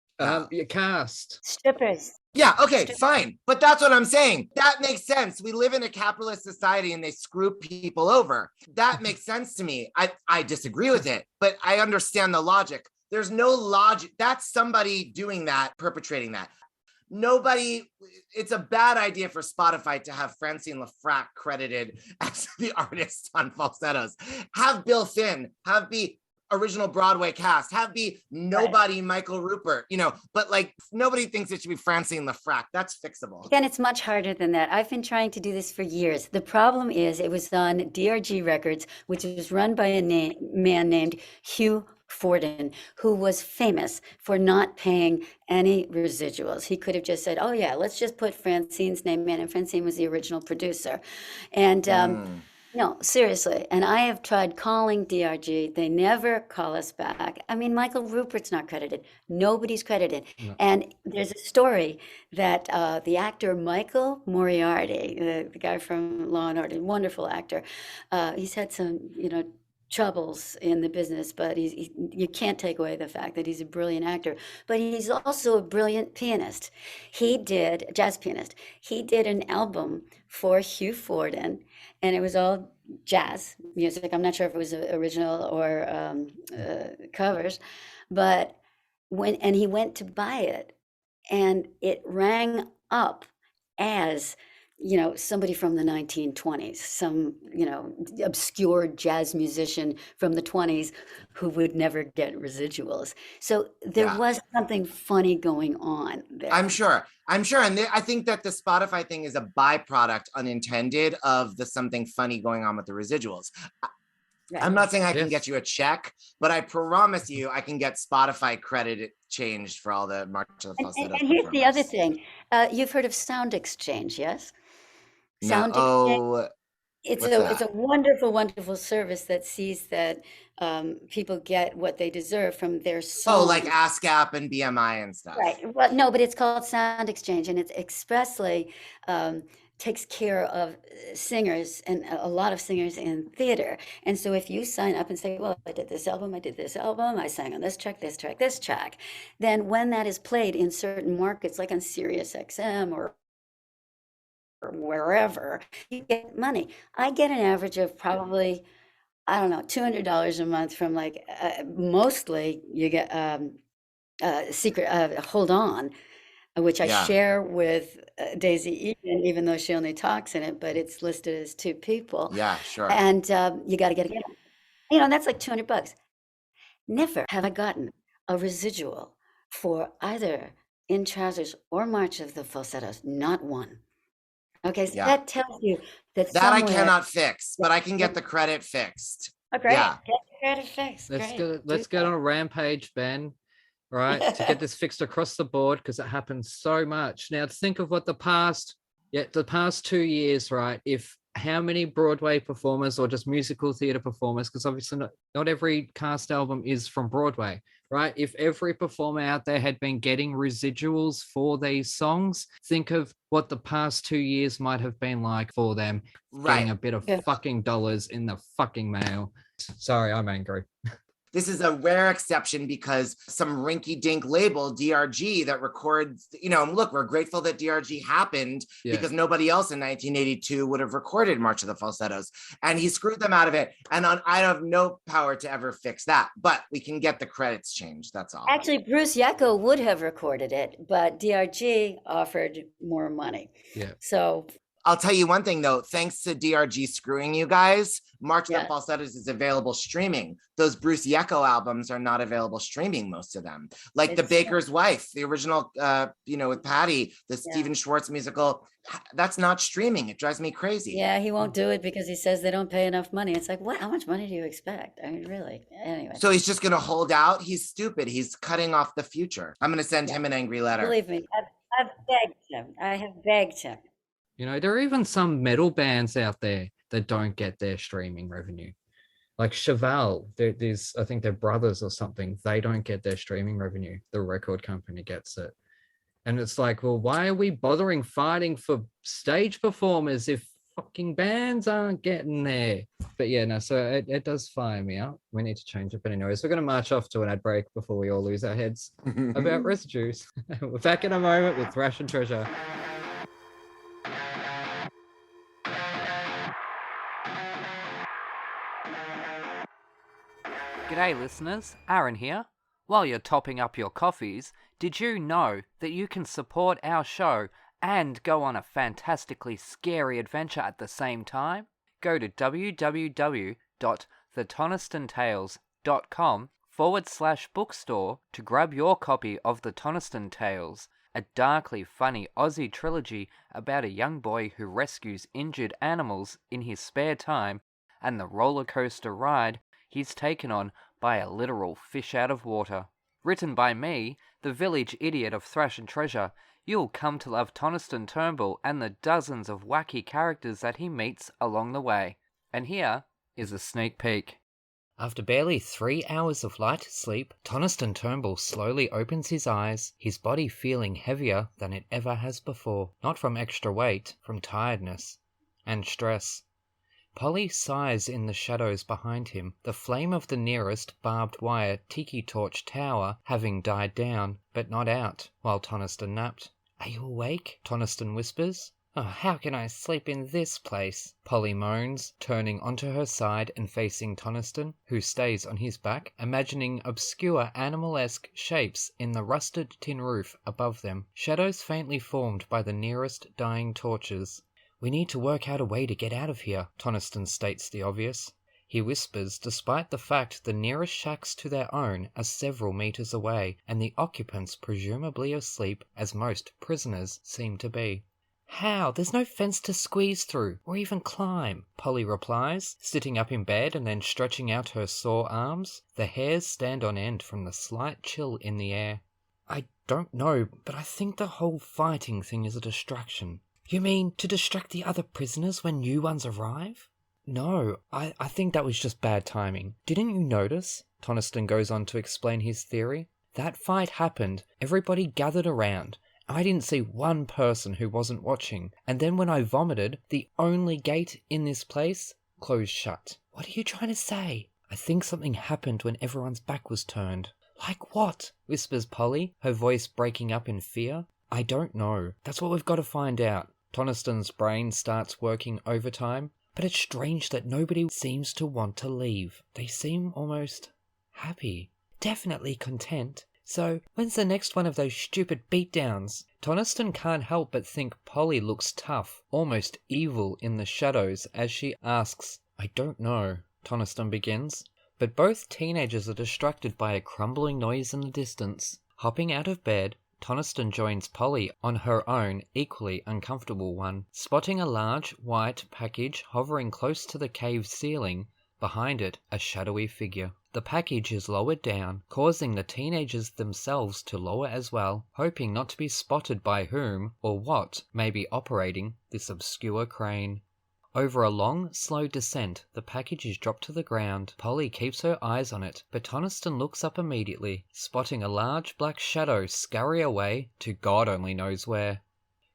Your cast. Strippers. Yeah, okay, fine. But that's what I'm saying. That makes sense. We live in a capitalist society and they screw people over. That makes sense to me. I disagree with it, but I understand the logic. There's no logic. That's somebody doing that, perpetrating that. It's a bad idea for Spotify to have Francine Lefrak credited as the artist on Falsettos. Have Bill Finn, have be original Broadway cast, have be nobody, right. Michael Rupert, but nobody thinks it should be Francine Lefrak. That's fixable. Again, it's much harder than that. I've been trying to do this for years. The problem is it was on DRG Records, which was run by a man named Hugh Forden, who was famous for not paying any residuals. He could have just said, oh yeah, let's just put Francine's name in, and Francine was the original producer. And no, seriously. And I have tried calling DRG. They never call us back. I mean, Michael Rupert's not credited. Nobody's credited. No. And there's a story that the actor Michael Moriarty, the guy from Law and Order, wonderful actor, he's had some, troubles in the business, but you can't take away the fact that he's a brilliant actor, but he's also a brilliant pianist. Jazz pianist. He did an album for Hugh Forden, and it was all jazz music. I'm not sure if it was original or covers, but he went to buy it, and it rang up as somebody from the 1920s, some, obscure jazz musician from the 20s who would never get residuals. So there Yeah. was something funny going on there. I'm sure. And I think that the Spotify thing is a byproduct, unintended, of the something funny going on with the residuals. Right. I'm not saying I can Yes. get you a check, but I promise you I can get Spotify credit changed for all the March of the Falsettos. And here's the other performers. thing. You've heard of Sound Exchange, yes? No. Sound Exchange. Oh, It's what's it's a that? wonderful, wonderful service that sees that people get what they deserve from their song. Oh, like ASCAP and BMI and stuff. Right. Well, no, but it's called Sound Exchange, and it's expressly takes care of singers and a lot of singers in theater. And so if you sign up and say, well, I did this album, I sang on this track, this track, then when that is played in certain markets, like on Sirius XM or wherever, you get money. I get an average of probably, I don't know, $200 a month from mostly you get secret Hold On, which I Yeah. share with Daisy even though she only talks in it, but it's listed as two people. Yeah, sure. And you got to get it. That's like $200. Never have I gotten a residual for either In Trousers or March of the Falsettos. Not one. Okay, so Yeah. that tells you that That I somewhere. cannot fix, but I can get the credit fixed. Oh, great. Yeah. Get the credit fixed. Let's Do get on that. a rampage, Ben. Right, to get this fixed across the board, because it happens so much. Now think of what the past 2 years, right? If how many Broadway performers or just musical theater performers, because obviously not every cast album is from Broadway, right? If every performer out there had been getting residuals for these songs, think of what the past 2 years might have been like for them, getting Right. a bit of Yeah. fucking dollars in the fucking mail. Sorry, I'm angry. This is a rare exception because some rinky-dink label, DRG, that records, look, we're grateful that DRG happened because nobody else in 1982 would have recorded March of the Falsettos. And he screwed them out of it. And I have no power to ever fix that. But we can get the credits changed. That's all. Actually, Bruce Yecko would have recorded it, but DRG offered more money. Yeah. So I'll tell you one thing, though. Thanks to DRG screwing you guys, March of Yeah. the Falsettos is available streaming. Those Bruce Yecko albums are not available streaming, most of them. Like The It's- Baker's Wife, the original, with Patty, the Stephen Schwartz musical, that's not streaming. It drives me crazy. yeah, he won't do it because he says they don't pay enough money. It's like, what? How much money do you expect? I mean, really? Anyway, So he's just going to hold out? He's stupid. He's cutting off the future. I'm going to send him an angry letter. believe me, I've begged him. I have begged him. There are even some metal bands out there that don't get their streaming revenue. Like Chevelle, there's, I think they're brothers or something. They don't get their streaming revenue. The record company gets it. And it's like, well, why are we bothering fighting for stage performers if fucking bands aren't getting there? But yeah, no, so it does fire me out. We need to change it. But anyways, we're going to march off to an ad break before we all lose our heads about residues. We're back in a moment with Thrash and Treasure. G'day listeners, Aaron here. While you're topping up your coffees, did you know that you can support our show and go on a fantastically scary adventure at the same time? Go to www.thetonistantales.com/bookstore to grab your copy of The Toniston Tales, a darkly funny Aussie trilogy about a young boy who rescues injured animals in his spare time and the roller coaster ride he's taken on by a literal fish out of water. Written by me, the village idiot of Thrash and Treasure, you'll come to love Toniston Turnbull and the dozens of wacky characters that he meets along the way. And here is a sneak peek. After barely 3 hours of light sleep, Toniston Turnbull slowly opens his eyes, his body feeling heavier than it ever has before. Not from extra weight, from tiredness and stress. Polly sighs in the shadows behind him, the flame of the nearest barbed wire tiki torch tower having died down, but not out, while Toniston napped. "Are you awake?" Toniston whispers. "Oh, how can I sleep in this place?" Polly moans, turning onto her side and facing Toniston, who stays on his back, imagining obscure animal-esque shapes in the rusted tin roof above them, shadows faintly formed by the nearest dying torches. We need to work out a way to get out of here, Toniston states the obvious. He whispers, despite the fact the nearest shacks to their own are several meters away, and the occupants presumably asleep, as most prisoners seem to be. How? There's no fence to squeeze through, or even climb, Polly replies, sitting up in bed and then stretching out her sore arms. The hairs stand on end from the slight chill in the air. I don't know, but I think the whole fighting thing is a distraction. You mean to distract the other prisoners when new ones arrive? No, I think that was just bad timing. Didn't you notice? Toniston goes on to explain his theory. That fight happened, everybody gathered around. I didn't see one person who wasn't watching, and then when I vomited, the only gate in this place closed shut. What are you trying to say? I think something happened when everyone's back was turned. Like what? Whispers Polly, her voice breaking up in fear. I don't know. That's what we've got to find out. Toniston's brain starts working overtime, but it's strange that nobody seems to want to leave. They seem almost happy. Definitely content. So, when's the next one of those stupid beatdowns? Toniston can't help but think Polly looks tough, almost evil in the shadows as she asks, I don't know, Toniston begins. But both teenagers are distracted by a crumbling noise in the distance. Hopping out of bed, Toniston joins Polly on her own, equally uncomfortable one, spotting a large, white package hovering close to the cave ceiling. Behind it, a shadowy figure. The package is lowered down, causing the teenagers themselves to lower as well, hoping not to be spotted by whom or what may be operating this obscure crane. Over a long, slow descent, the package is dropped to the ground. Polly keeps her eyes on it, but Toniston looks up immediately, spotting a large black shadow scurry away to God only knows where.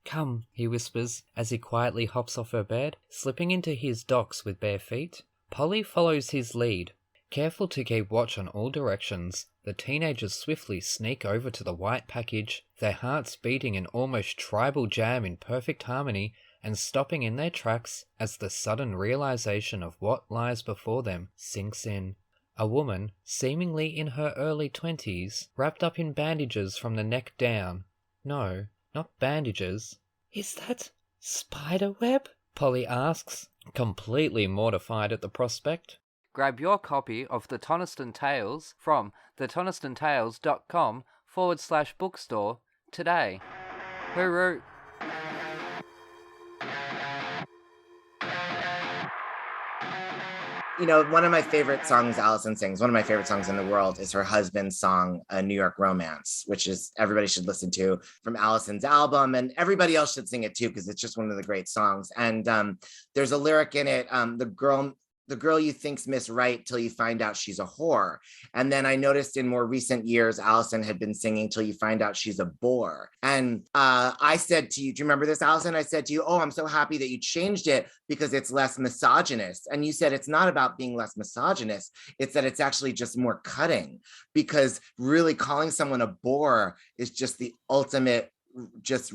Come, he whispers, as he quietly hops off her bed, slipping into his docks with bare feet. Polly follows his lead. Careful to keep watch on all directions, the teenagers swiftly sneak over to the white package, their hearts beating an almost tribal jam in perfect harmony, and stopping in their tracks as the sudden realization of what lies before them sinks in. A woman, seemingly in her early 20s, wrapped up in bandages from the neck down. No, not bandages. Is that spiderweb? Polly asks, completely mortified at the prospect. Grab your copy of The Toniston Tales from thetonistontales.com/bookstore today. Hooroo! You know, one of my favorite songs Alison sings, one of my favorite songs in the world is her husband's song, A New York Romance, which is everybody should listen to from Alison's album, and everybody else should sing it too, because it's just one of the great songs. And there's a lyric in it, the girl you think's Miss Right till you find out she's a whore. And then I noticed in more recent years, Alison had been singing Till You Find Out She's a Bore. And I said to you, do you remember this, Alison? I said to you, oh, I'm so happy that you changed it because it's less misogynist. And you said it's not about being less misogynist. It's that it's actually just more cutting, because really calling someone a bore is just the ultimate, just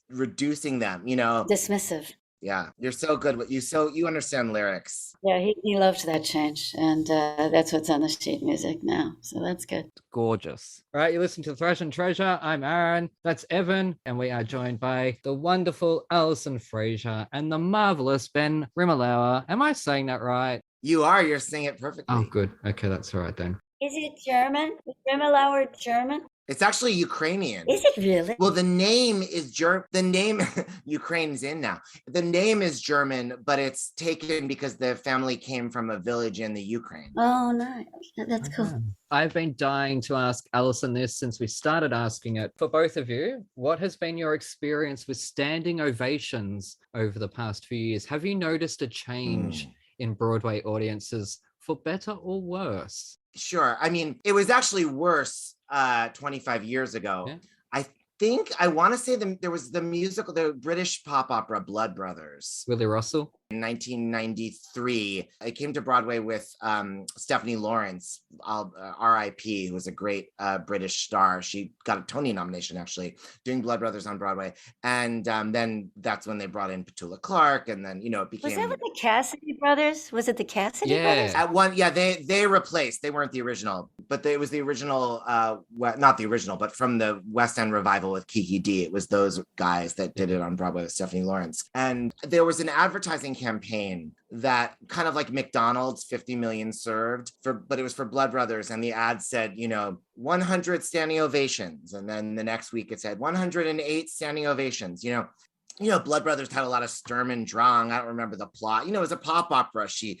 reducing them, you know? Dismissive. Yeah, you're so good. You understand lyrics. Yeah, he loved that change, and that's what's on the sheet music now. So that's good. Gorgeous. All right, you listen to Thrash and Treasure. I'm Aaron. That's Evan, and we are joined by the wonderful Alison Fraser and the marvelous Ben Rimalower. Am I saying that right? You are. You're saying it perfectly. Oh, good. Okay, that's all right then. Is it German? Is Rimalower German? It's actually Ukrainian. Is it really? Well, the name is The name, Ukraine's in now. The name is German, but it's taken because the family came from a village in the Ukraine. Oh, nice. That's cool. I've been dying to ask Alison this since we started asking it. For both of you, what has been your experience with standing ovations over the past few years? Have you noticed a change in Broadway audiences for better or worse? Sure. I mean, it was actually worse 25 years ago. Yeah. I want to say there was the musical, the British pop opera Blood Brothers. Willie Russell? in 1993. It came to Broadway with Stephanie Lawrence, R.I.P., who was a great British star. She got a Tony nomination, actually, doing Blood Brothers on Broadway. And then that's when they brought in Petula Clark, and then, it became... Was that with the Cassidy brothers? Was it the Cassidy brothers? Yeah. At one, yeah, they replaced. They weren't the original, but it was the original, not the original, but from the West End revival with Kiki D. It was those guys that did it on Broadway with Stephanie Lawrence. And there was an advertising campaign that kind of like McDonald's, 50 million served, but it was for Blood Brothers. And the ad said, 100 standing ovations. And then the next week it said 108 standing ovations. Blood Brothers had a lot of Sturm und Drang. I don't remember the plot. It was a pop opera. She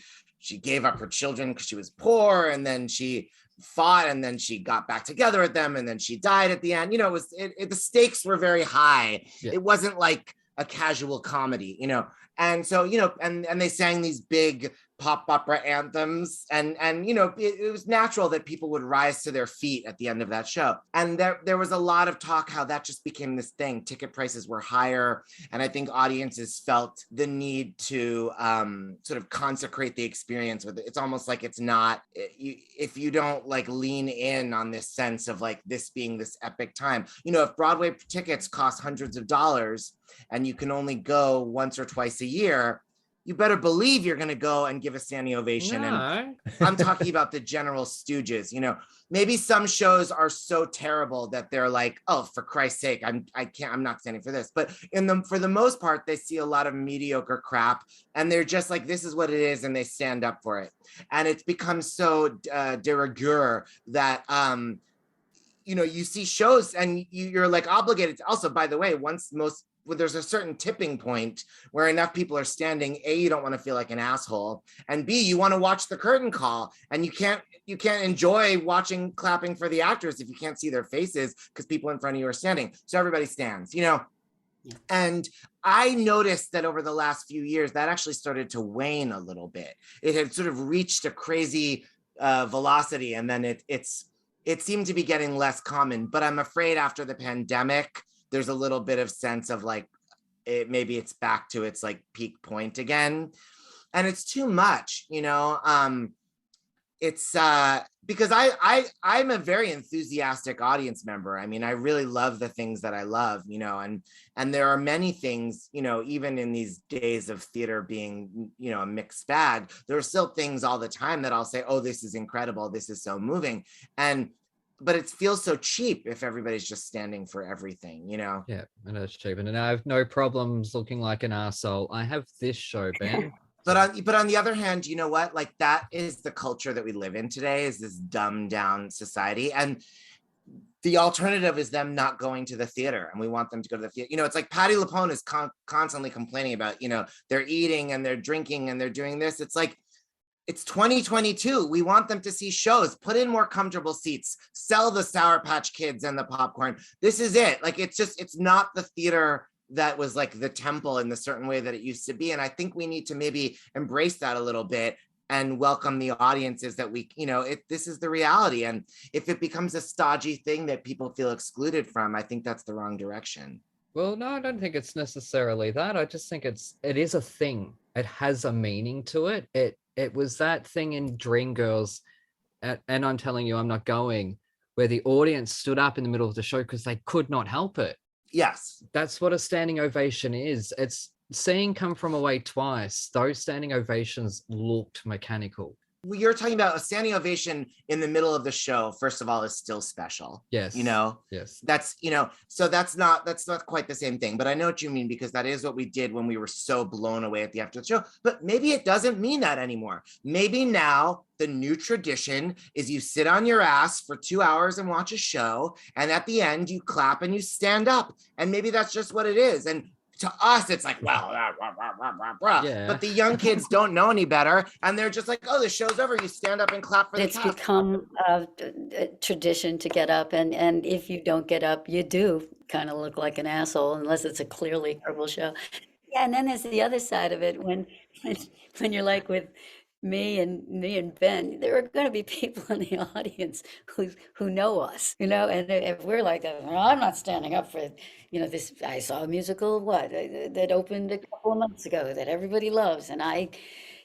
gave up her children because she was poor, and then she fought, and then she got back together with them, and then she died at the end. The stakes were very high. Yeah. It wasn't like a casual comedy, and so and they sang these big pop opera anthems, and it was natural that people would rise to their feet at the end of that show. And there was a lot of talk how that just became this thing. Ticket prices were higher, and I think audiences felt the need to sort of consecrate the experience with it. It's almost like it's not, if you don't like lean in on this sense of like this being this epic time. If Broadway tickets cost hundreds of dollars and you can only go once or twice a year, you better believe you're going to go and give a standing ovation. No. And I'm talking about the General Stooges. Maybe some shows are so terrible that they're like, oh, for Christ's sake, I'm not standing for this. But for the most part, they see a lot of mediocre crap, and they're just like, this is what it is, and they stand up for it. And it's become so de rigueur that you see shows and you're like obligated to. Also, by the way, there's a certain tipping point where enough people are standing, A, you don't want to feel like an asshole, and B, you want to watch the curtain call, and you can't enjoy clapping for the actors if you can't see their faces because people in front of you are standing. So everybody stands, And I noticed that over the last few years, that actually started to wane a little bit. It had sort of reached a crazy velocity, and then it seemed to be getting less common. But I'm afraid after the pandemic, there's a little bit of sense of like, maybe it's back to its like peak point again. And it's too much, it's because I'm a very enthusiastic audience member. I mean, I really love the things that I love, and there are many things, even in these days of theater being, a mixed bag, there are still things all the time that I'll say, oh, this is incredible. This is so moving. But it feels so cheap if everybody's just standing for everything, Yeah, and it's cheap. And I have no problems looking like an arsehole. I have this show, Ben. But on the other hand, you know what? Like, that is the culture that we live in today, is this dumbed down society. And the alternative is them not going to the theater, and we want them to go to the theater. It's like Patti LuPone is constantly complaining about, they're eating and they're drinking and they're doing this. It's like, it's 2022. We want them to see shows. Put in more comfortable seats. Sell the Sour Patch Kids and the popcorn. This is it. Like, it's not the theater that was like the temple in the certain way that it used to be. And I think we need to maybe embrace that a little bit and welcome the audiences that this is the reality. And if it becomes a stodgy thing that people feel excluded from, I think that's the wrong direction. Well, no, I don't think it's necessarily that. I just think it is a thing. It has a meaning to it. It was that thing in Dreamgirls, and I'm telling you, I'm not going, where the audience stood up in the middle of the show because they could not help it. Yes. That's what a standing ovation is. It's seeing Come From Away twice. Those standing ovations looked mechanical. You're talking about a standing ovation in the middle of the show, first of all, is still special. Yes. Yes. That's, so that's not quite the same thing, but I know what you mean, because that is what we did when we were so blown away at the after the show. But maybe it doesn't mean that anymore. Maybe now the new tradition is you sit on your ass for 2 hours and watch a show, and at the end you clap and you stand up. And maybe that's just what it is. And to us, it's like, well, Yeah. But the young kids don't know any better, and they're just like, oh, the show's over. You stand up and clap for the It's cast. become a tradition to get up, and if you don't get up, you do kind of look like an asshole, unless it's a clearly horrible show. Yeah, and then there's the other side of it when you're like with me and Ben, there are going to be people in the audience who know us, and if we're like, "Oh, I'm not standing up for, this." I saw a musical, that opened a couple of months ago that everybody loves, and I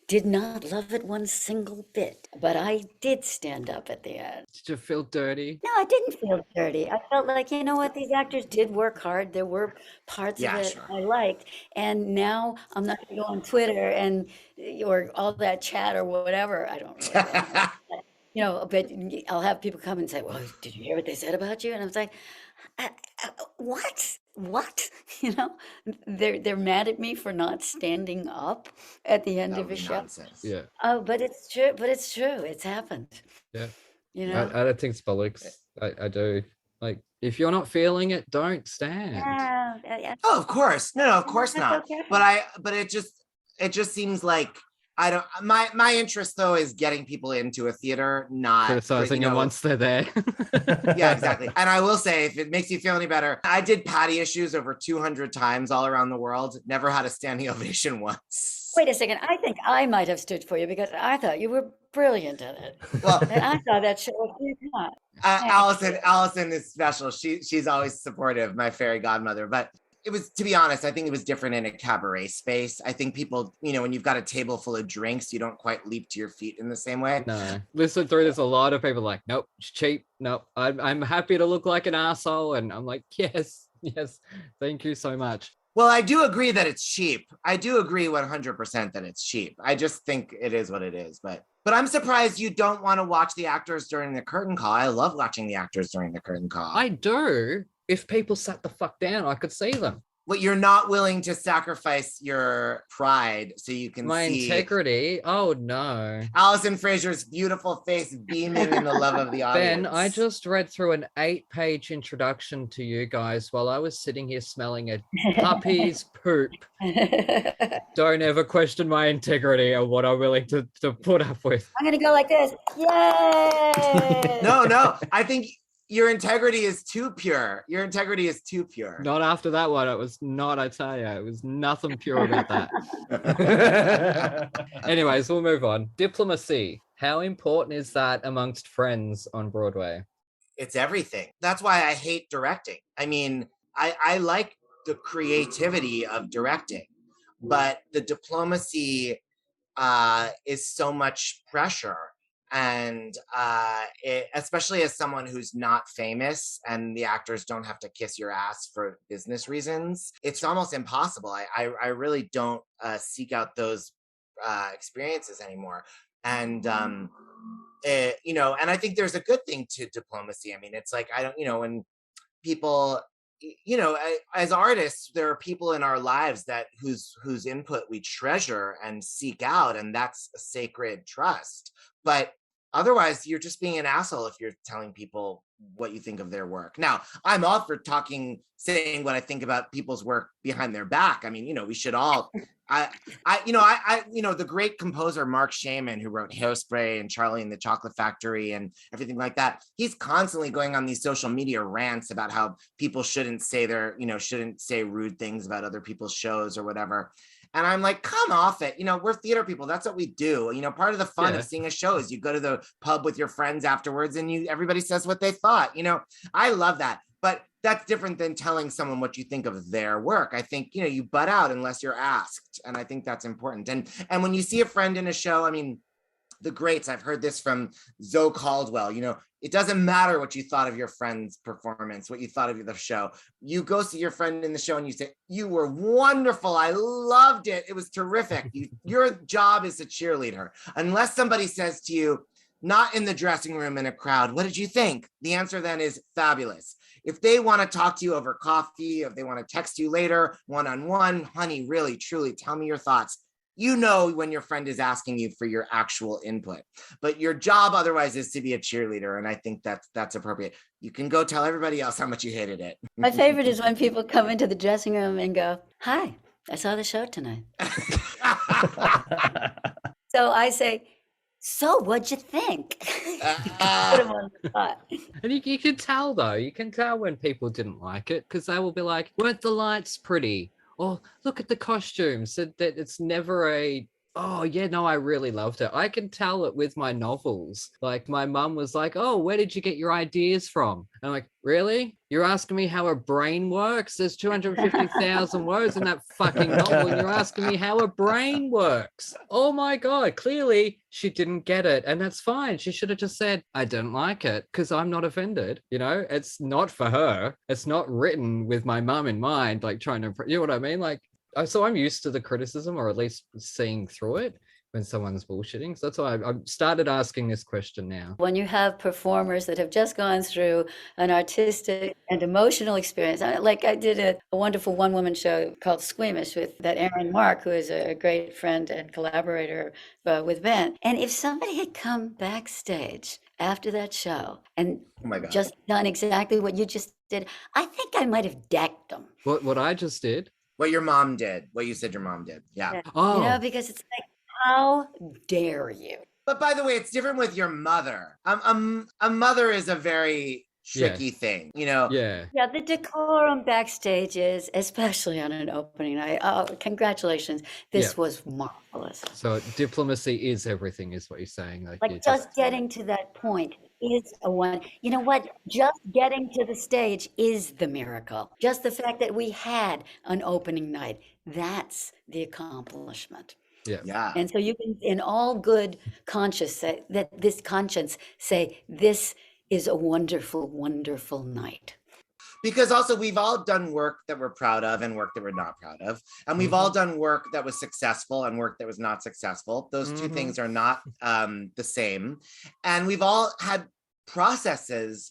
did not love it one single bit, but I did stand up at the end. Did you feel dirty? No, I didn't feel dirty. I felt like, you know what, these actors did work hard. There were parts of Yeah, it sure. I liked. And now I'm not going to go on Twitter or all that chat or whatever. I don't really go on that. But I'll have people come and say, "Well, did you hear what they said about you?" And I was like, What? What?" They're mad at me for not standing up at the end That of would a be show. nonsense. Yeah. Oh, but it's true. But it's true. It's happened. Yeah. You know? I don't think it's bollocks. I do. Like, if you're not feeling it, don't stand. Yeah. Oh, of course. No, of course That's not. okay. But it just seems like I don't. My interest though is getting people into a theater, not Criticizing them once they're there. Yeah, exactly. And I will say, if it makes you feel any better, I did patty issues over 200 times all around the world. Never had a standing ovation once. Wait a second. I think I might have stood for you because I thought you were brilliant at it. Well, And I saw that show a few times. Allison is special. She's always supportive, my fairy godmother. But it was, to be honest, I think it was different in a cabaret space. I think people, when you've got a table full of drinks, you don't quite leap to your feet in the same way. No, listen through this, a lot of people like, nope, it's cheap. Nope, I'm happy to look like an asshole, and I'm like, yes, thank you so much. Well, I do agree that it's cheap. I do agree 100% that it's cheap. I just think it is what it is. But I'm surprised you don't want to watch the actors during the curtain call. I love watching the actors during the curtain call. I do. If people sat the fuck down, I could see them. What, you're not willing to sacrifice your pride so you can My see integrity? Oh, no. Alison Fraser's beautiful face beaming in the love of the audience. Ben, I just read through an 8-page introduction to you guys while I was sitting here smelling a puppy's poop. Don't ever question my integrity or what I'm willing to put up with. I'm going to go like this. Yay! No. I think your integrity is too pure. Your integrity is too pure. Not after that one. It was not, I tell you. It was nothing pure about that. Anyways, we'll move on. Diplomacy. How important is that amongst friends on Broadway? It's everything. That's why I hate directing. I mean, I like the creativity of directing, but the diplomacy is so much pressure. And especially as someone who's not famous and the actors don't have to kiss your ass for business reasons, it's almost impossible. I really don't seek out those experiences anymore. And and I think there's a good thing to diplomacy. I mean, it's like, when people, as artists, there are people in our lives that whose input we treasure and seek out, and that's a sacred trust. But otherwise, you're just being an asshole if you're telling people what you think of their work. Now, I'm all for saying what I think about people's work behind their back. I mean, we should all. The great composer Mark Shaman, who wrote Hairspray and Charlie and the Chocolate Factory and everything like that, he's constantly going on these social media rants about how people shouldn't say rude things about other people's shows or whatever. And I'm like, come off it. We're theater people. That's what we do. Part of the fun of seeing a show is you go to the pub with your friends afterwards and everybody says what they thought. I love that. But that's different than telling someone what you think of their work. I think, you butt out unless you're asked. And I think that's important. And when you see a friend in a show, I mean, the greats, I've heard this from Zoe Caldwell, it doesn't matter what you thought of your friend's performance, what you thought of the show. You go see your friend in the show and you say, you were wonderful. I loved it. It was terrific. Your job is to cheerlead her. Unless somebody says to you, not in the dressing room in a crowd, what did you think? The answer then is fabulous. If they want to talk to you over coffee, if they want to text you later, one-on-one, honey, really, truly, tell me your thoughts. When your friend is asking you for your actual input, but your job otherwise is to be a cheerleader. And I think that's appropriate. You can go tell everybody else how much you hated it. My favorite is when people come into the dressing room and go, "Hi, I saw the show tonight." So I say, "So what'd you think?" Put them on the spot. And you can tell, though. You can tell when people didn't like it because they will be like, weren't the lights pretty? Or look at the costumes. That it's never a Oh, yeah, no, I really loved it. I can tell it with my novels. Like, my mum was like, oh, where did you get your ideas from? And I'm like, really? You're asking me how a brain works? There's 250,000 words in that fucking novel, and you're asking me how a brain works. Oh my God, clearly she didn't get it. And that's fine. She should have just said, I didn't like it, because I'm not offended. You know, it's not for her. It's not written with my mum in mind, like trying to, you know what I mean? Like, so I'm used to the criticism, or at least seeing through it when someone's bullshitting. So that's why I started asking this question now. When you have performers that have just gone through an artistic and emotional experience, like I did a wonderful one-woman show called Squeamish with that Erin Mark, who is a great friend and collaborator with Ben. And if somebody had come backstage after that show and Oh my God. just done exactly what you just did, I think I might have decked them. What I just did? What your mom did, what you said your mom did. Yeah. Oh, You know, because it's like, how dare you? But by the way, it's different with your mother. A mother is a very tricky thing, you know? yeah. Yeah, the decorum backstage is, especially on an opening night. Oh, congratulations. This Yeah. was marvelous. So diplomacy is everything, is what you're saying. Like you Just getting to that point is a one. You know what? Just getting to the stage is the miracle. Just the fact that we had an opening night, that's the accomplishment. Yeah. And so you can, in all good conscience, say that conscience say this is a wonderful, wonderful night. Because also we've all done work that we're proud of and work that we're not proud of. And we've all done work that was successful and work that was not successful. Those two things are not the same. And we've all had processes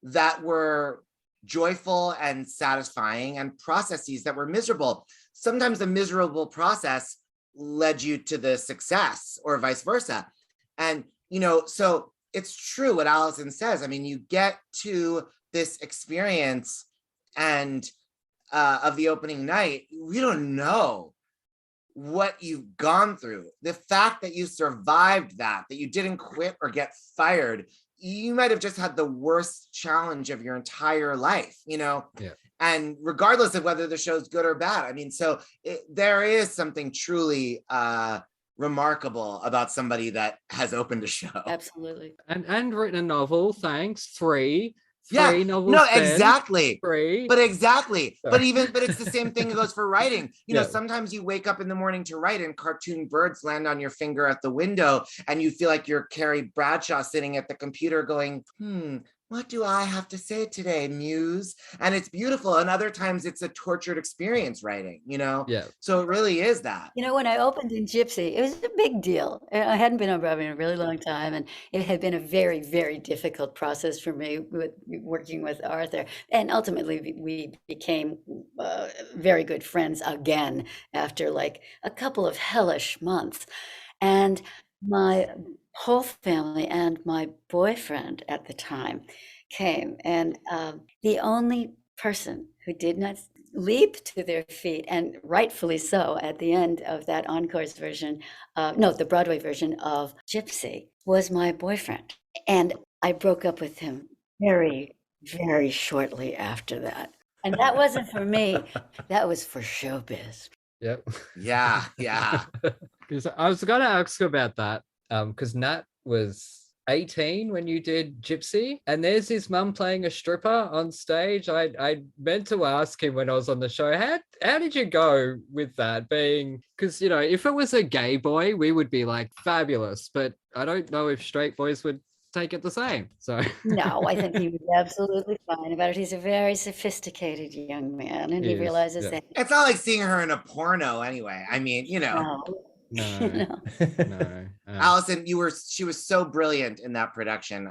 that were joyful and satisfying, and processes that were miserable. Sometimes the miserable process led you to the success, or vice versa. And, you know, so it's true what Alison says. I mean, you get to this experience and of the opening night, we don't know what you've gone through. The fact that you survived that you didn't quit or get fired, you might have just had the worst challenge of your entire life, you know? Yeah. And regardless of whether the show's good or bad, I mean, so there is something truly remarkable about somebody that has opened a show. Absolutely. And written a novel. Thanks. Three Yeah, novels. no, Ben. exactly. Three. But exactly. Sorry. But it's the same thing that goes for writing. You know, Yeah. sometimes you wake up in the morning to write and cartoon birds land on your finger at the window and you feel like you're Carrie Bradshaw sitting at the computer going, what do I have to say today, Muse? And it's beautiful. And other times it's a tortured experience writing, you know? Yeah. So it really is that. You know, when I opened in Gypsy, it was a big deal. I hadn't been on Broadway in a really long time, and it had been a very, very difficult process for me with working with Arthur. And ultimately, we became very good friends again after like a couple of hellish months. And my whole family and my boyfriend at the time came, and the only person who did not leap to their feet, and rightfully so, at the end of that encore's version, the Broadway version of Gypsy, was my boyfriend. And I broke up with him very, very shortly after that. And that wasn't for me, that was for showbiz. Yep. Yeah, yeah. Because I was going to ask about that, because Nat was 18 when you did Gypsy, and there's his mum playing a stripper on stage. I meant to ask him when I was on the show, how did you go with that being, because, you know, if it was a gay boy, we would be like fabulous, but I don't know if straight boys would take it the same. So No, I think he was absolutely fine about it. He's a very sophisticated young man, and he He is, realizes yeah. that. It's not like seeing her in a porno anyway. I mean, you know. No, No. no. No. Allison, she was so brilliant in that production.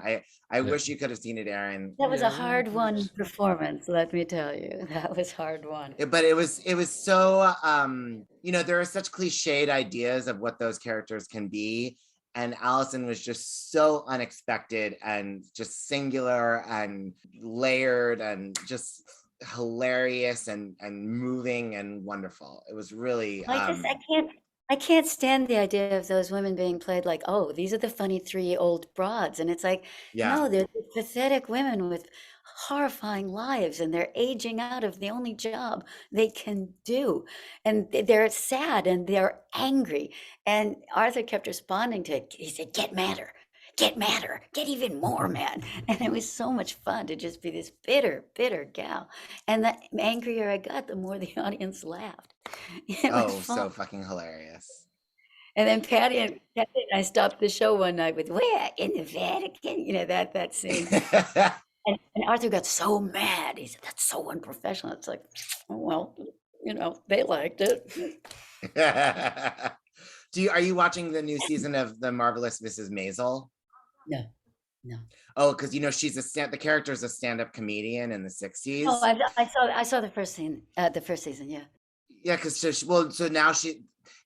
I wish you could have seen it, Aaron. That was Yeah. a hard won performance, let me tell you. That was hard won. But it was so you know, there are such cliched ideas of what those characters can be, and Allison was just so unexpected and just singular and layered and just hilarious and moving and wonderful. It was really I can't stand the idea of those women being played like, oh, these are the funny three old broads. And it's like, yeah. no, they're pathetic women with horrifying lives, and they're aging out of the only job they can do. And they're sad and they're angry. And Arthur kept responding to it. He said, get madder, get even more mad. And it was so much fun to just be this bitter, bitter gal. And the angrier I got, the more the audience laughed. It was Oh, fun. so fucking hilarious. And then Patty and I stopped the show one night with "Where in the Vatican?" That scene. And Arthur got so mad. He said, "That's so unprofessional." It's like, well, they liked it. Are you watching the new season of The Marvelous Mrs. Maisel? No, no. Oh, because she's the character is a stand-up comedian in the 60s. Oh, I saw the first scene, the first season. Yeah. Yeah, because so now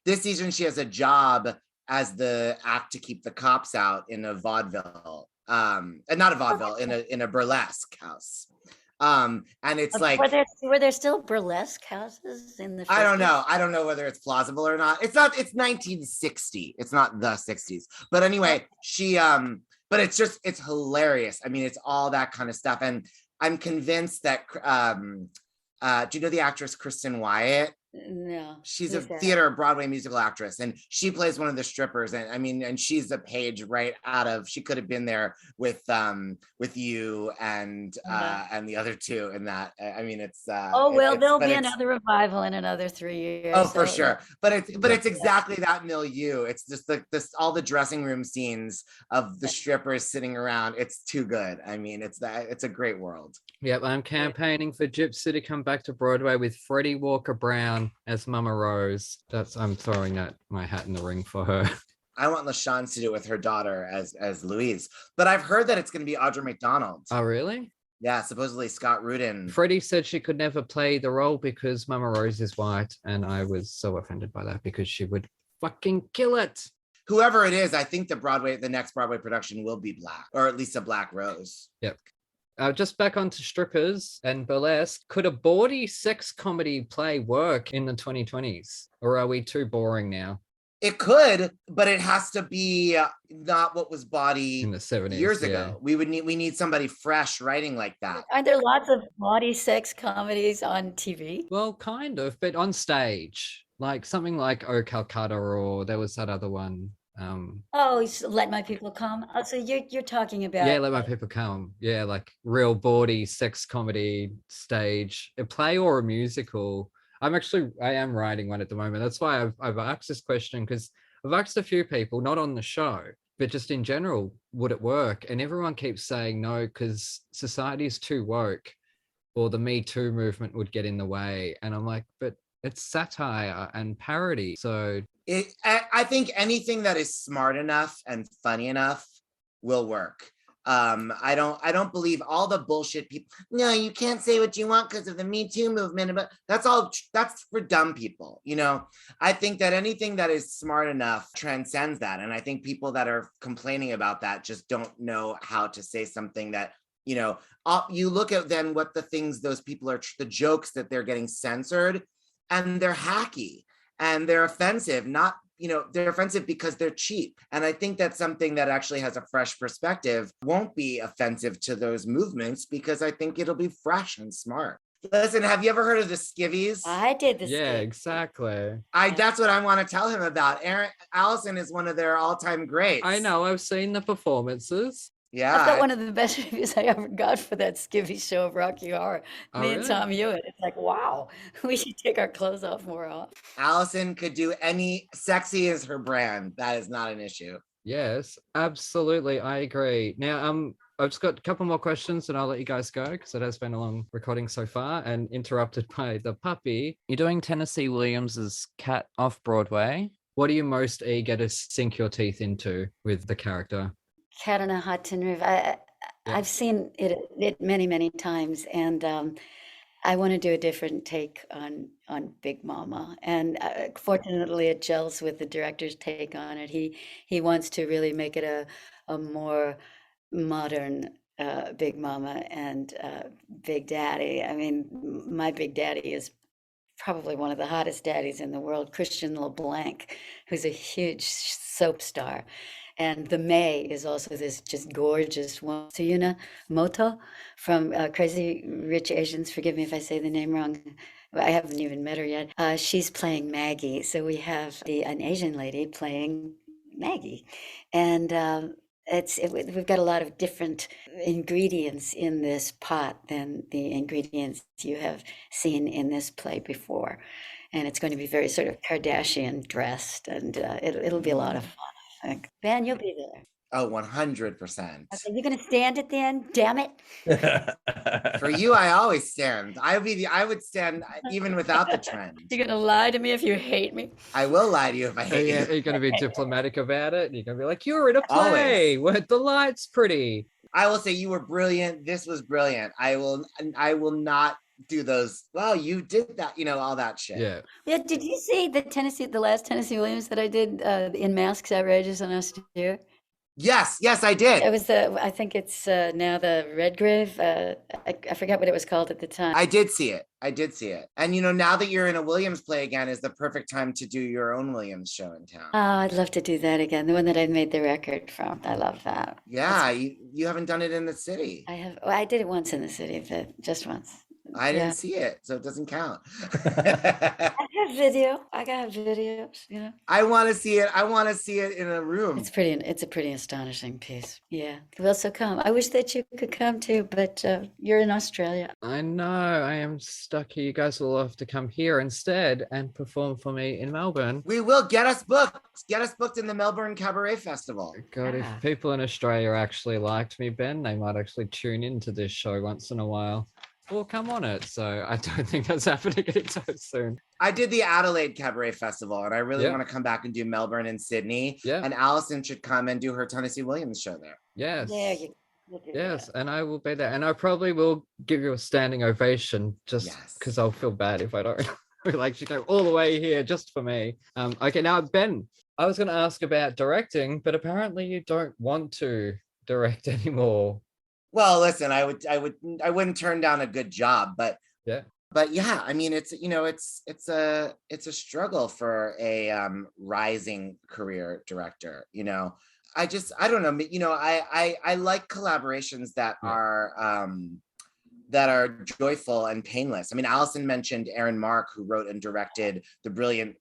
this season she has a job as the act to keep the cops out in a vaudeville, and not a vaudeville, in a burlesque house. And it's like, were there still burlesque houses in the 50s? I don't know whether it's plausible or not. It's 1960. It's not the 60s. But anyway, she but it's hilarious. I mean, it's all that kind of stuff. And I'm convinced that do you know the actress Kristen Wyatt? No. She's a theater Broadway musical actress, and she plays one of the strippers. And she's a page right out of. She could have been there with you and the other two in that. I mean, it's. There'll be another revival in another 3 years. Oh, for sure. But it's exactly that milieu. It's just all the dressing room scenes of the strippers sitting around. It's too good. I mean, it's a great world. Yep, I'm campaigning for Gypsy to come back to Broadway with Freddie Walker Brown as Mama Rose. I'm throwing my hat in the ring for her. I want LaChanze to do it with her daughter as Louise. But I've heard that it's going to be Audra McDonald. Oh, really? Yeah, supposedly Scott Rudin. Freddie said she could never play the role because Mama Rose is white, and I was so offended by that because she would fucking kill it. Whoever it is, I think the next Broadway production will be black, or at least a black Rose. Yep. Just back onto strippers and burlesque. Could a bawdy sex comedy play work in the 2020s? Or are we too boring now? It could, but it has to be not what was bawdy in the 70s years ago. We need somebody fresh writing like that. Are there lots of bawdy sex comedies on TV? Well, kind of, but on stage. Like something like Oh Calcutta, or there was that other one. Let My People Come. Oh, so you're talking about Let My People Come. Yeah, like real bawdy sex comedy stage, a play or a musical. I am writing one at the moment. That's why I've asked this question, because I've asked a few people, not on the show, but just in general, would it work? And everyone keeps saying no, because society is too woke, or the Me Too movement would get in the way. And I'm like, but it's satire and parody. So I think anything that is smart enough and funny enough will work. I don't believe all the bullshit people. No, you can't say what you want because of the Me Too movement. But that's for dumb people. I think that anything that is smart enough transcends that. And I think people that are complaining about that just don't know how to say something that, you look at then what the things those people are, the jokes that they're getting censored, and they're hacky. And they're offensive, they're offensive because they're cheap. And I think that's something that actually has a fresh perspective, won't be offensive to those movements, because I think it'll be fresh and smart. Listen, have you ever heard of the Skivvies? I did the Yeah, exactly. That's what I want to tell him about. Allison is one of their all-time greats. I know, I've seen the performances. Yeah. I've got one of the best reviews I ever got for that Skivvy show of Rocky Horror. Me and really? Tom Hewitt. It's like, wow, we should take our clothes off more often. Allison could do sexy is her brand. That is not an issue. Yes, absolutely. I agree. Now, I've just got a couple more questions and I'll let you guys go, because it has been a long recording so far and interrupted by the puppy. You're doing Tennessee Williams's Cat off Broadway. What are you most eager to sink your teeth into with the character? Cat on a Hot Tin Roof. I've seen it many, many times, and I want to do a different take on Big Mama. And fortunately, it gels with the director's take on it. He wants to really make it a more modern Big Mama and Big Daddy. I mean, my Big Daddy is probably one of the hottest daddies in the world, Christian LeBlanc, who's a huge soap star. And the May is also this just gorgeous one. Tsuyuna Moto from Crazy Rich Asians. Forgive me if I say the name wrong. I haven't even met her yet. She's playing Maggie. So we have an Asian lady playing Maggie. And we've got a lot of different ingredients in this pot than the ingredients you have seen in this play before. And it's going to be very sort of Kardashian dressed, and it'll be a lot of fun, I think. Ben, you'll be there. Oh, 100%. Okay, you're going to stand at the end? Damn it. For you, I always stand. I would stand even without the trend. You're going to lie to me if you hate me? I will lie to you if I hate Yeah, you. you're going to be diplomatic about it. You're going to be like, you're in a play where the light's pretty. I will say you were brilliant. This was brilliant. I will not do those. Well, you did that, all that shit. Yeah. Yeah. Did you see the last Tennessee Williams that I did in Masks, Outrageous, and Austere? Yes, I did. It was I think it's now the Redgrave. I forgot what it was called at the time. I did see it. And now that you're in a Williams play again is the perfect time to do your own Williams show in town. Oh, I'd love to do that again. The one that I made the record from. I love that. Yeah, you haven't done it in the city. I have. Well, I did it once in the city, but just once. I didn't see it, so it doesn't count. I have video. I got videos, I want to see it in a room. It's a pretty astonishing piece. Yeah. You'll also come. I wish that you could come too, but you're in Australia. I know. I am stuck here. You guys will have to come here instead and perform for me in Melbourne. We will. Get us booked in the Melbourne Cabaret Festival. God, if people in Australia actually liked me, Ben, they might actually tune into this show once in a while. Or come on it. So I don't think that's happening anytime soon. I did the Adelaide Cabaret Festival, and I really want to come back and do Melbourne and Sydney. Yeah. And Alison should come and do her Tennessee Williams show there. Yes. Yeah, yes, and I will be there. And I probably will give you a standing ovation just because I'll feel bad if I don't. Like, you go all the way here just for me. Okay, now, Ben, I was going to ask about directing, but apparently you don't want to direct anymore. Well, listen, I wouldn't turn down a good job, but yeah, I mean, it's a struggle for a rising career director. I don't know. I like collaborations that are joyful and painless. I mean, Alison mentioned Aaron Mark, who wrote and directed the brilliant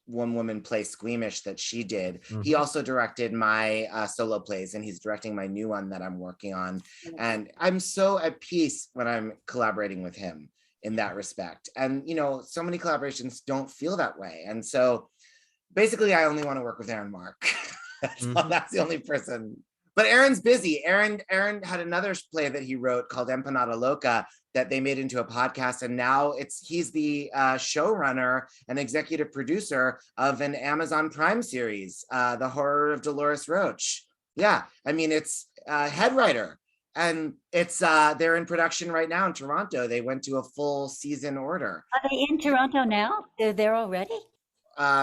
one-woman play Squeamish that she did. Mm-hmm. He also directed my solo plays, and he's directing my new one that I'm working on. And I'm so at peace when I'm collaborating with him in that respect. And, so many collaborations don't feel that way. And so basically I only want to work with Aaron Mark. That's the only person. But Aaron's busy. Aaron had another play that he wrote called Empanada Loca that they made into a podcast, and now he's the showrunner and executive producer of an Amazon Prime series, The Horror of Dolores Roach. Yeah, I mean, it's head writer, and it's they're in production right now in Toronto. They went to a full season order. Are they in Toronto now? They're there already?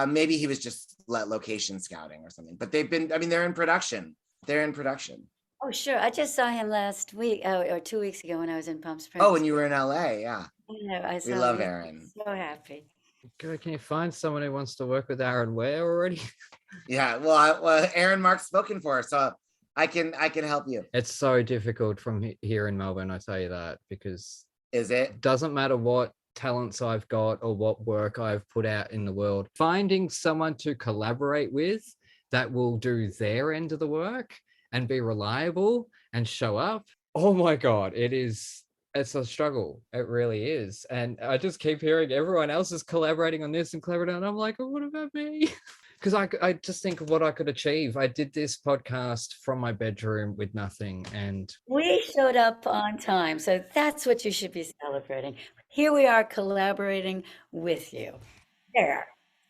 Maybe he was just location scouting or something, but they're in production. They're in production. Oh, sure. I just saw him last week or 2 weeks ago when I was in Palm Springs. Oh, when you were in LA, yeah. We love Aaron. So happy. Good. Can you find someone who wants to work with Aaron Ware already? Yeah, well, Aaron Mark's spoken for, so I can help you. It's so difficult from here in Melbourne, I tell you that, because it doesn't matter what talents I've got or what work I've put out in the world. Finding someone to collaborate with that will do their end of the work and be reliable and show up. Oh my God, it's a struggle. It really is. And I just keep hearing everyone else is collaborating on this and collaborating. And I'm like, oh, what about me? Because I just think of what I could achieve. I did this podcast from my bedroom with nothing. And we showed up on time. So that's what you should be celebrating. Here we are collaborating with you. There,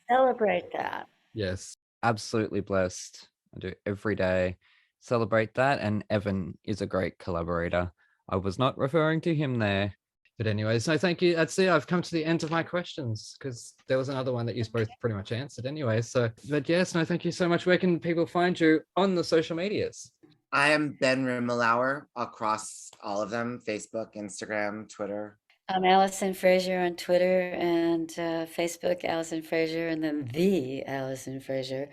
celebrate that. Yes. Absolutely blessed. I do every day. Celebrate that. And Evan is a great collaborator. I was not referring to him there. But anyways, no, thank you. That's it. I've come to the end of my questions because there was another one that you both pretty much answered anyway. So, but yes, no, thank you so much. Where can people find you on the social medias? I am Ben Rimalower across all of them: Facebook, Instagram, Twitter. I'm Alison Fraser on Twitter and Facebook, Alison Fraser, and then the Alison Fraser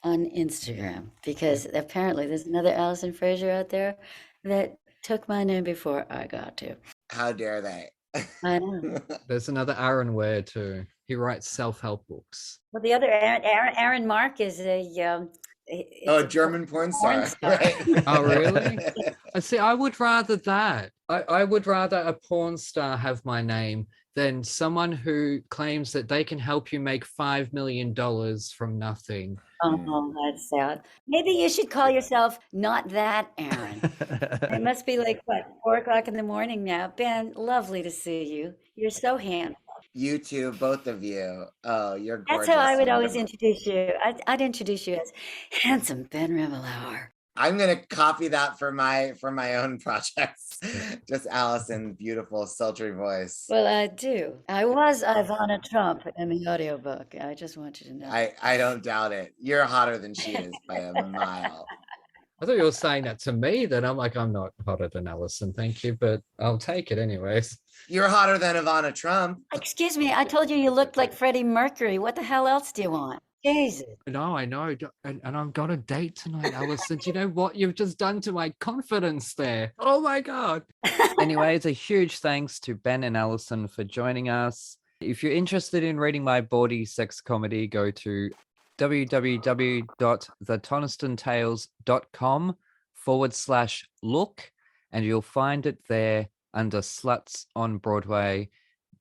on Instagram, because apparently there's another Alison Fraser out there that took my name before I got to. How dare they? I know. There's another Aaron Ware too. He writes self-help books. Well, the other Aaron Mark is Oh, it's a German porn porn star. star. Right. Oh, really? I see. I would rather that. I would rather a porn star have my name than someone who claims that they can help you make $5 million from nothing. Oh, that's sad. Maybe you should call yourself Not That Aaron. It must be like, what, 4 o'clock in the morning now. Ben, lovely to see you. You're so handsome. You two, both of you. Oh, you're gorgeous. That's how I would always Wonderful. introduce you. I'd introduce you as handsome Ben Rimalower. I'm gonna copy that for my own projects. Just Alison, beautiful, sultry voice. Well, I do. I was Ivana Trump in the audiobook. I just want you to know. I don't doubt it. You're hotter than she is by a mile. I thought you were saying that to me. Then I'm like, I'm not hotter than Alison, thank you, but I'll take it anyways. You're hotter than Ivana Trump. Excuse me, I told you looked like Freddie Mercury. What the hell else do you want? Jesus. No, I know, and I've got a date tonight, Alison. Do you know what you've just done to my confidence there? Oh my God. Anyways, a huge thanks to Ben and Alison for joining us. If you're interested in reading my bawdy sex comedy, go to www.thetonistantales.com/look, and you'll find it there under Sluts on Broadway.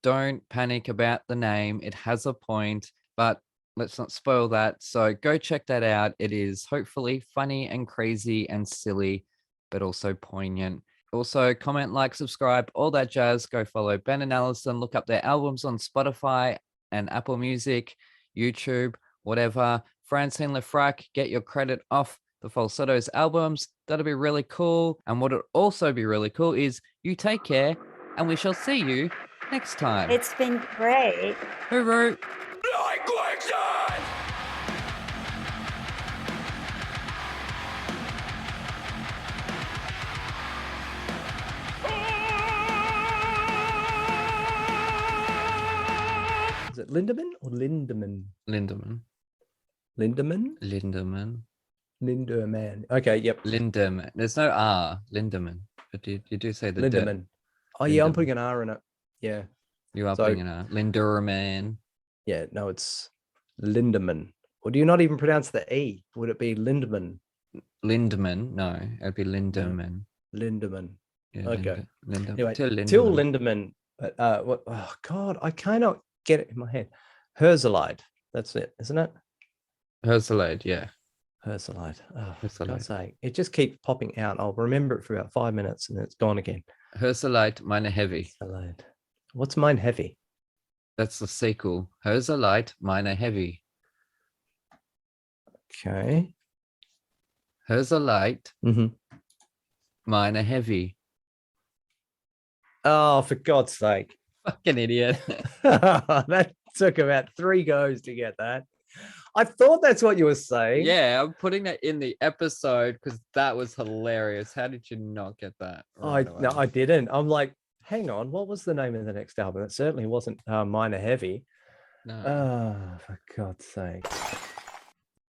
Don't panic about the name. It has a point, but let's not spoil that. So go check that out. It is hopefully funny and crazy and silly, but also poignant. Also, comment, like, subscribe, all that jazz. Go follow Ben and Alison. Look up their albums on Spotify and Apple Music, YouTube, whatever. Francine Lefrak, get your credit off the Falsettos albums. That'll be really cool. And what would also be really cool is you take care, and we shall see you next time. It's been great. Hooroo. Like quicksand! Is it Lindemann or Lindemann? Lindemann. Lindemann? Lindemann. Lindemann. Okay, yep. Lindemann. There's no R. Lindemann. But you do say the D. Lindemann. Oh, yeah, I'm Lindemann. putting an R in it. Yeah. You are So- putting an R. Linderman. Yeah, no, it's Lindemann. Or do you not even pronounce the E? Would it be Lindemann? Lindemann. No, it'd be Lindemann. Lindemann. Yeah, Okay. Anyway, Anyway, till Lindemann. But what? Oh God, I cannot get it in my head. Herzeleid. That's it, isn't it? Herzeleid, yeah. Herzeleid. Oh, for Herzeleid. God's sake. It just keeps popping out. I'll remember it for about 5 minutes and then it's gone again. Herzeleid, meine heavy. Herzeleid. What's mine heavy? That's the sequel. Herzeleid, meine heavy. Okay. Herzeleid, Mm-hmm. meine heavy. Oh, for God's sake. Fucking idiot. That took about 3 goes to get that. I thought that's what you were saying. Yeah, I'm putting that in the episode because that was hilarious. How did you not get that? right No, away? I didn't. I'm like, hang on, what was the name of the next album? It certainly wasn't Minor Heavy. No. Oh, for God's sake.